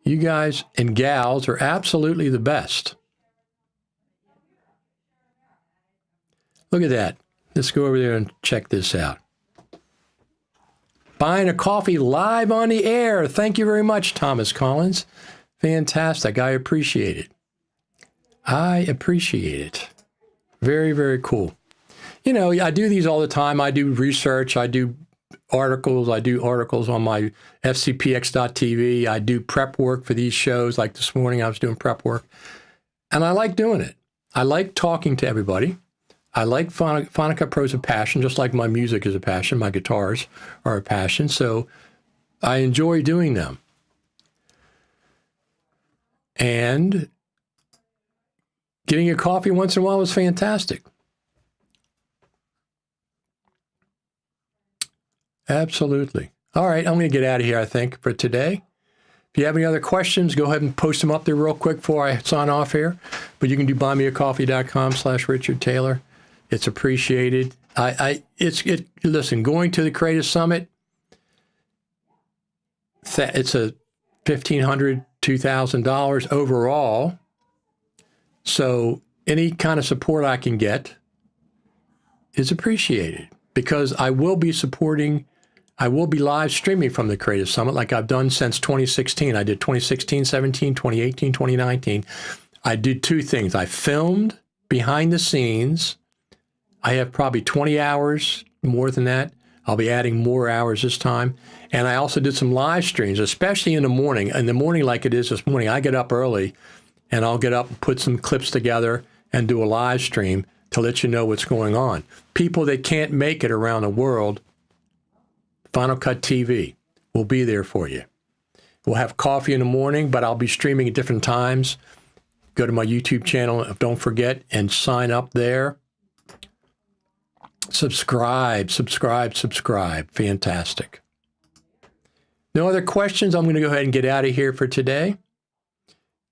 You guys and gals are absolutely the best. Look at that. Let's go over there and check this out. Buying a coffee live on the air. Thank you very much, Thomas Collins. Fantastic. I appreciate it. I appreciate it. Very, very cool. You know, I do these all the time. I do research. I do articles. I do articles on my fcpx.tv. I do prep work for these shows. Like this morning, I was doing prep work. And I like doing it. I like talking to everybody. I like Final Cut Pro is a passion, just like my music is a passion. My guitars are a passion. So I enjoy doing them. And getting a coffee once in a while is fantastic. Absolutely. All right, I'm going to get out of here, I think, for today. If you have any other questions, go ahead and post them up there real quick before I sign off here. But you can do buymeacoffee.com/Richard Taylor. It's appreciated. Listen, going to the Creative Summit, it's a $1,500, $2,000 overall. So any kind of support I can get is appreciated, because I will be live streaming from the Creative Summit like I've done since 2016. I did 2016, 17, 2018, 2019. I did two things. I filmed behind the scenes. I have probably 20 hours, more than that. I'll be adding more hours this time. And I also did some live streams, especially in the morning. In the morning, like it is this morning, I get up early and I'll get up and put some clips together and do a live stream to let you know what's going on. People that can't make it around the world, Final Cut TV will be there for you. We'll have coffee in the morning, but I'll be streaming at different times. Go to my YouTube channel, don't forget, and sign up there. Subscribe. Fantastic. No other questions. I'm going to go ahead and get out of here for today.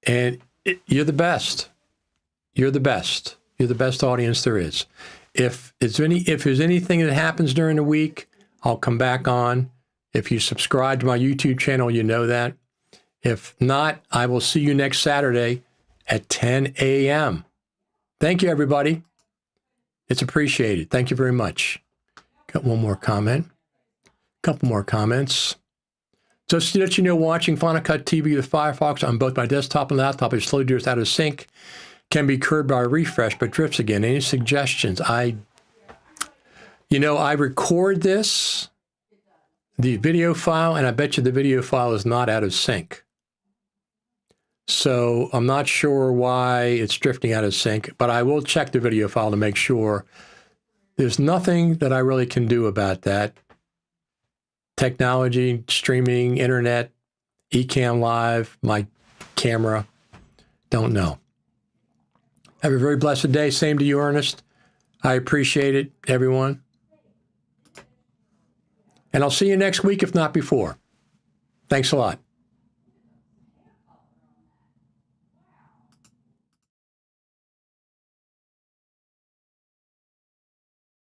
And you're the best. You're the best. You're the best audience there is. If there's anything that happens during the week, I'll come back on. If you subscribe to my YouTube channel, you know that. If not, I will see you next Saturday at 10 a.m. Thank you, everybody. It's appreciated. Thank you very much. Got one more comment. Couple more comments. Just to let you know, watching Final Cut TV with Firefox on both my desktop and laptop is slowly drifts out of sync. Can be curbed by a refresh, but drifts again. Any suggestions? I record this, the video file, and I bet you the video file is not out of sync. So I'm not sure why it's drifting out of sync, but I will check the video file to make sure. There's nothing that I really can do about that. Technology, streaming, internet, Ecamm Live, my camera, don't know. Have a very blessed day. Same to you, Ernest. I appreciate it, everyone. And I'll see you next week, if not before. Thanks a lot.